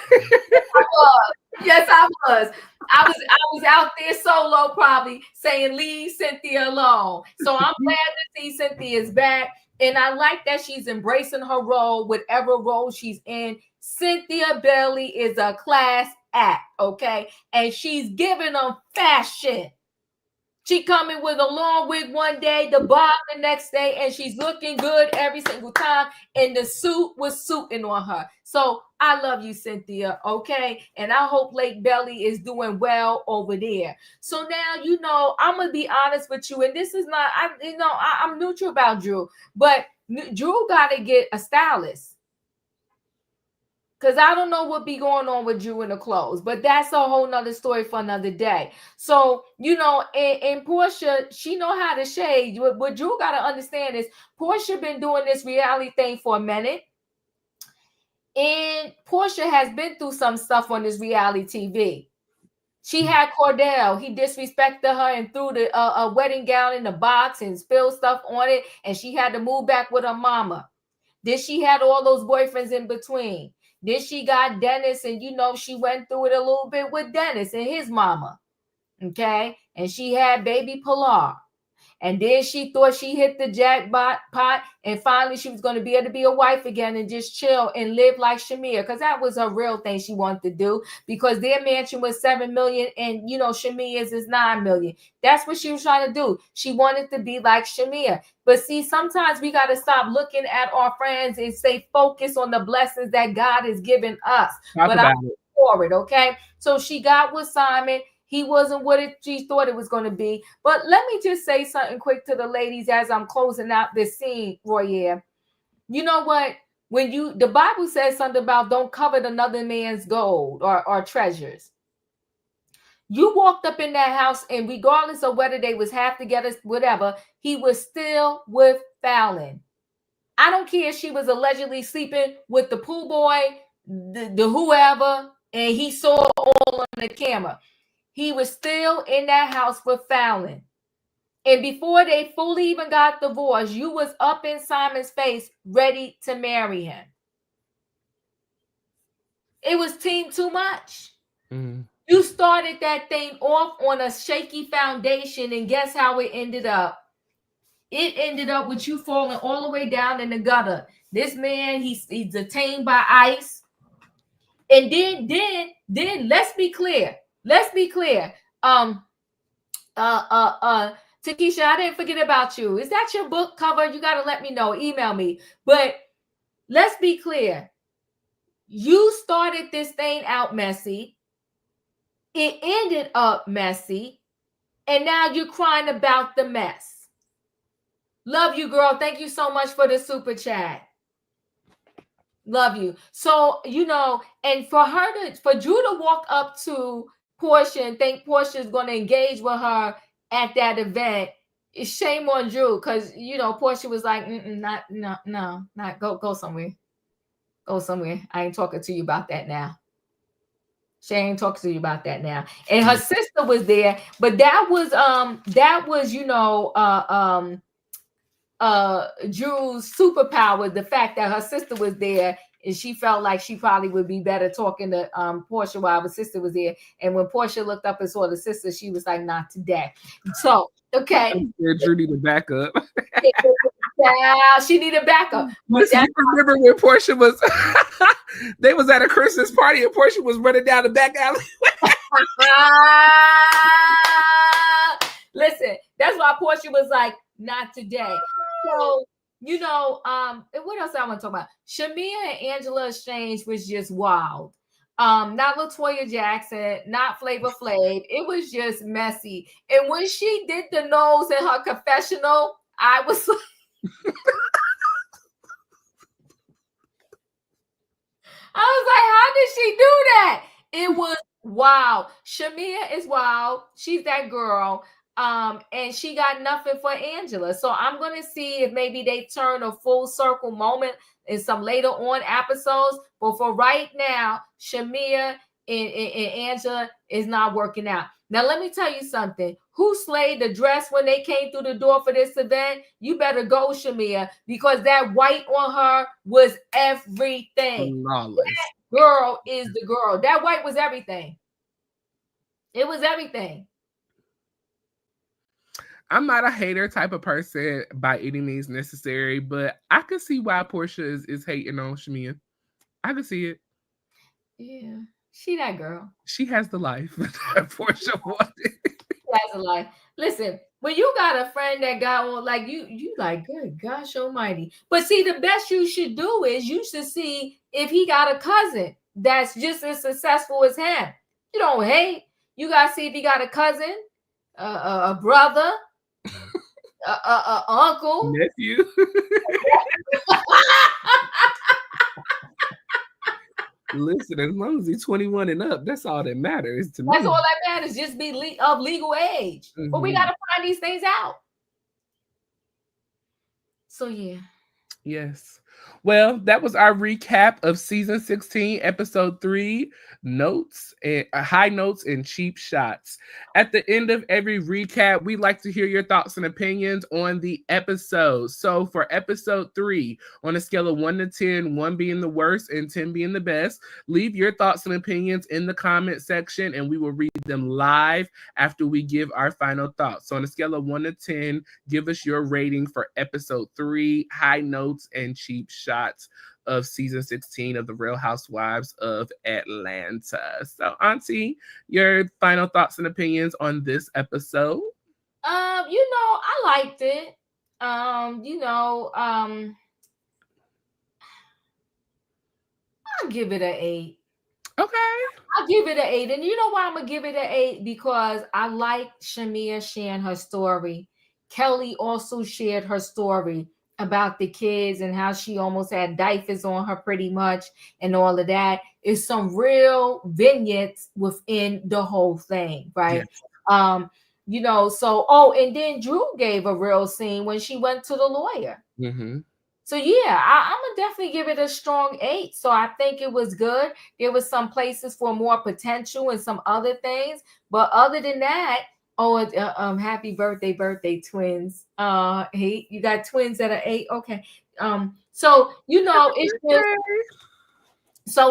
was. Yes, I was. I was out there solo, probably saying leave Cynthia alone. So I'm glad to see Cynthia's back. And I like that she's embracing her role, whatever role she's in. Cynthia Bailey is a class act, okay? And she's giving them fashion. She coming with a long wig one day, the bob the next day, and she's looking good every single time. And the suit was suiting on her. So I love you, Cynthia, okay? And I hope Lake Belly is doing well over there. So now, I'm gonna be honest with you, and this is not, I'm neutral about Drew, but Drew got to get a stylist. Because I don't know what be going on with Drew in the clothes, but that's a whole nother story for another day. So, and Portia, she know how to shade. What Drew got to understand is Portia been doing this reality thing for a minute. And Portia has been through some stuff on this reality TV. She had Cordell. He disrespected her and threw a wedding gown in the box and spilled stuff on it. And she had to move back with her mama. Then she had all those boyfriends in between. Then she got Dennis, and she went through it a little bit with Dennis and his mama. Okay. And she had baby Pilar. And then she thought she hit the jackpot pot, and finally she was going to be able to be a wife again and just chill and live like Shamir, because that was her real thing she wanted to do, because their mansion was $7 million and Shamir's is $9 million. That's what she was trying to do. She wanted to be like Shamir. But see, sometimes we got to stop looking at our friends and stay focused on the blessings that God has given us. But I'm for it, okay? So she got with Simon. He wasn't what she thought it was going to be. But let me just say something quick to the ladies as I'm closing out this scene, Royaire. You know what? When the Bible says something about don't covet another man's gold or treasures. You walked up in that house, and regardless of whether they was half together, whatever, he was still with Fallon. I don't care if she was allegedly sleeping with the pool boy, the whoever, and he saw all on the camera. He was still in that house with Fallon. And before they fully even got divorced, you was up in Simon's face ready to marry him. It was team too much. Mm-hmm. You started that thing off on a shaky foundation, and guess how it ended up? It ended up with you falling all the way down in the gutter. This man, he's detained by ICE. And then let's be clear. Takesha, I didn't forget about you. Is that your book cover? You got to let me know. Email me. But let's be clear. You started this thing out messy. It ended up messy. And now you're crying about the mess. Love you, girl. Thank you so much for the super chat. Love you. So, and for Drew to walk up to Portia and think Portia is going to engage with her at that event, it's shame on Drew, because Portia was like, not go somewhere. Go somewhere. I ain't talking to you about that now. She ain't talking to you about that now. And her sister was there, but that was Drew's superpower, the fact that her sister was there, and she felt like she probably would be better talking to Portia while her sister was there. And when Portia looked up and saw the sister, she was like, not today. So, okay. Drew need to back up. Yeah, she needed backup. But Listen, you remember when Portia was they was at a Christmas party and Portia was running down the back alley? Listen, that's why Portia was like, not today. So, and what else I want to talk about? Shamia and Angela exchange was just wild. Not Latoya Jackson, not Flavor Flav. It was just messy. And when she did the nose in her confessional, I was like, how did she do that? It was wow. Shamia is wild. She's that girl. And she got nothing for Angela. So I'm gonna see if maybe they turn a full circle moment in some later on episodes. But for right now, Shamia and Angela is not working out. Now let me tell you something. Who slayed the dress when they came through the door for this event? You better go, Shamia, because that white on her was everything. Flawless. That girl is the girl. That white was everything. It was everything. I'm not a hater type of person by any means necessary, but I can see why Portia is hating on Shamia. I can see it. Yeah, she that girl. She has the life that Portia wanted. She has a life. Listen, when you got a friend that got on, like you like, good gosh almighty. But see, the best you should do is you should see if he got a cousin that's just as successful as him. You don't hate. You gotta see if he got a cousin, a brother, uncle, nephew. Listen, as long as he's 21 and up, that's all that matters to me. That's all that matters. Just be of legal age. Mm-hmm. But we got to find these things out. So, yeah. Yes. Well, that was our recap of season 16, episode 3, notes and high notes and cheap shots. At the end of every recap, we like to hear your thoughts and opinions on the episode. So for episode 3, on a scale of 1 to 10, 1 being the worst and 10 being the best, leave your thoughts and opinions in the comment section and we will read them live after we give our final thoughts. So on a scale of 1 to 10, give us your rating for episode 3, high notes and cheap shots of season 16 of the Real Housewives of Atlanta. So, Auntie, your final thoughts and opinions on this episode? I liked it. I'll give it an 8. Okay. I'll give it an 8. And you know why I'm going to give it an 8? Because I like Shamia sharing her story. Kelly also shared her story about the kids and how she almost had diapers on her pretty much and all of that. Is some real vignettes within the whole thing, right? Yes. And then Drew gave a real scene when she went to the lawyer. Mm-hmm. So yeah, I'm gonna definitely give it a strong 8. So I think it was good. There was some places for more potential and some other things, but other than that, happy birthday twins. Hey, you got twins that are 8. Okay.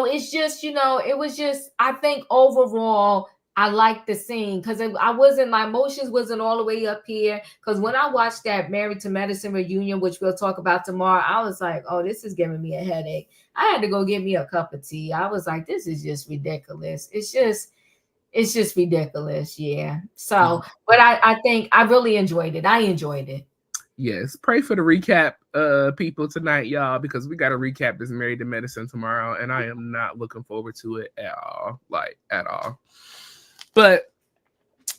It's just it was just, I think overall I liked the scene because my emotions wasn't all the way up here. Because when I watched that Married to Medicine reunion, which we'll talk about tomorrow, I was like, oh, this is giving me a headache. I had to go get me a cup of tea. I was like, this is just ridiculous. It's just ridiculous. Yeah. So, but I think I really enjoyed it. I enjoyed it. Yes. Pray for the recap people tonight, y'all, because we got to recap this Married to Medicine tomorrow. And I am not looking forward to it at all. Like, at all. But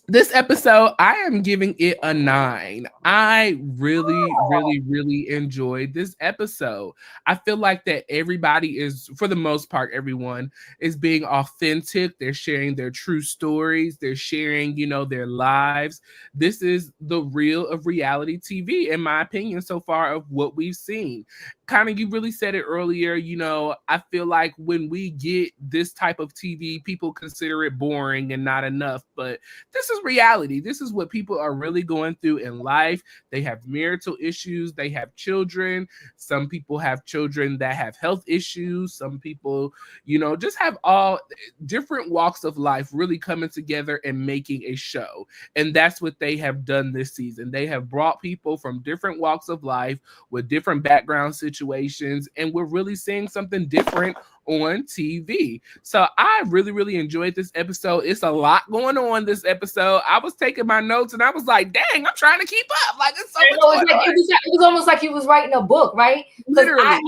this episode, I am giving it a 9. I really, really, really enjoyed this episode. I feel like that everybody is, for the most part, everyone is being authentic. They're sharing their true stories. They're sharing, their lives. This is the real of reality TV, in my opinion, so far of what we've seen. kind of, you really said it earlier, you know, I feel like when we get this type of TV, people consider it boring and not enough, but this is reality. This is what people are really going through in life. They have marital issues, they have children. Some people have children that have health issues. Some people, you know, just have all different walks of life really coming together and making a show. And that's what they have done this season. They have brought people from different walks of life with different background situations, and we're really seeing something different on TV. So I really, really enjoyed this episode. It's a lot going on this episode. I was taking my notes and I was like, dang, I'm trying to keep up. Like, it's so much going on. It was almost like he was writing a book, right? Literally. I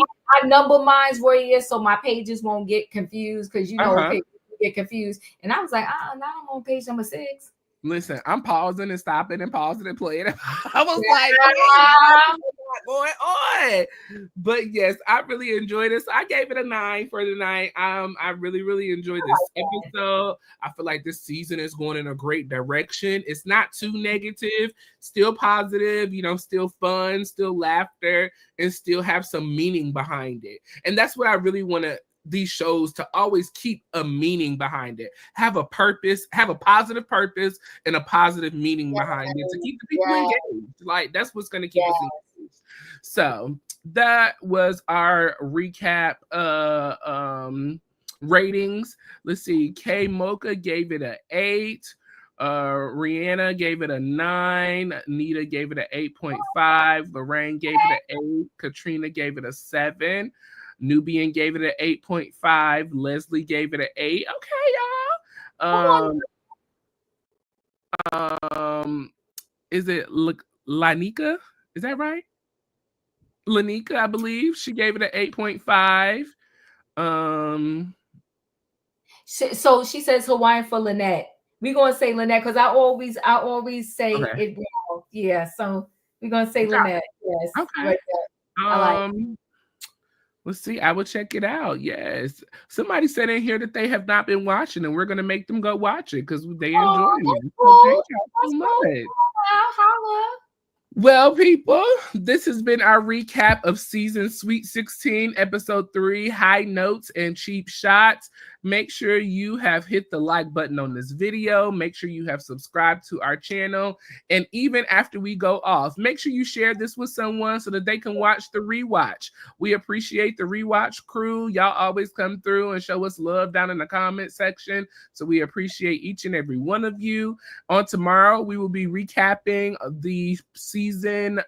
number mine where he is so my pages won't get confused, because you know pages get confused. And I was like, now I'm on page number 6. Listen, I'm pausing and stopping and pausing and playing. I was like, what's going on? But yes, I really enjoyed this. I gave it a 9 for the night. I really, really enjoyed this episode. I feel like this season is going in a great direction. It's not too negative, still positive, you know, still fun, still laughter, and still have some meaning behind it. And that's what I really want these shows to always keep a meaning behind it, have a purpose, have a positive purpose and a positive meaning behind it to keep the people engaged. Like, that's what's going to keep us engaged. So that was our recap ratings. Let's see, K Mocha gave it an 8. Rihanna gave it a 9. Nita gave it an 8.5. Lorraine gave it an 8. Katrina gave it a 7. Nubian gave it an 8.5. Leslie gave it an 8. Okay, y'all. Is it Lanika? Is that right? Lanika, I believe. She gave it an 8.5. So she says Hawaiian for Lynette. We're gonna say Lynette because I always say it well. Yeah, so we're gonna say Lynette. Yes. Okay. Right. I like it. Let's see. I will check it out. Yes. Somebody said in here that they have not been watching, and we're going to make them go watch it because they enjoy it. Cool. Thank you so much. Well, people, this has been our recap of season Sweet 16, episode 3, High Notes and Cheap Shots. Make sure you have hit the like button on this video. Make sure you have subscribed to our channel. And even after we go off, make sure you share this with someone so that they can watch the rewatch. We appreciate the rewatch crew. Y'all always come through and show us love down in the comment section. So we appreciate each and every one of you. On tomorrow, we will be recapping the season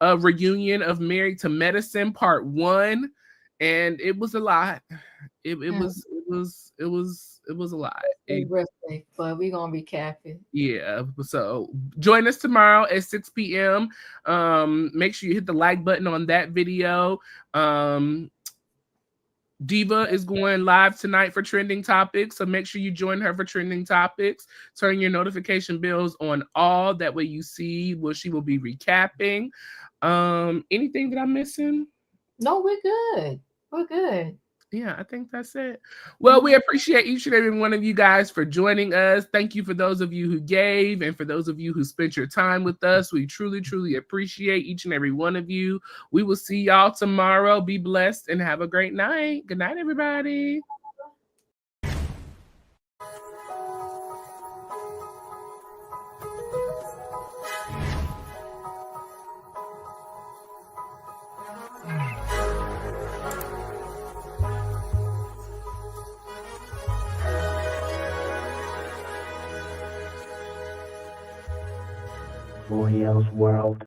reunion of Married to Medicine Part 1. And it was a lot. It was a lot. But we're gonna recap it. Yeah. So join us tomorrow at 6 p.m. Make sure you hit the like button on that video. Diva is going live tonight for Trending Topics, so make sure you join her for Trending Topics. Turn your notification bells on all. That way you see what she will be recapping. Anything that I'm missing? No, we're good. We're good. Yeah, I think that's it. Well, we appreciate each and every one of you guys for joining us. Thank you for those of you who gave and for those of you who spent your time with us. We truly, truly appreciate each and every one of you. We will see y'all tomorrow. Be blessed and have a great night. Good night, everybody. Royale's World.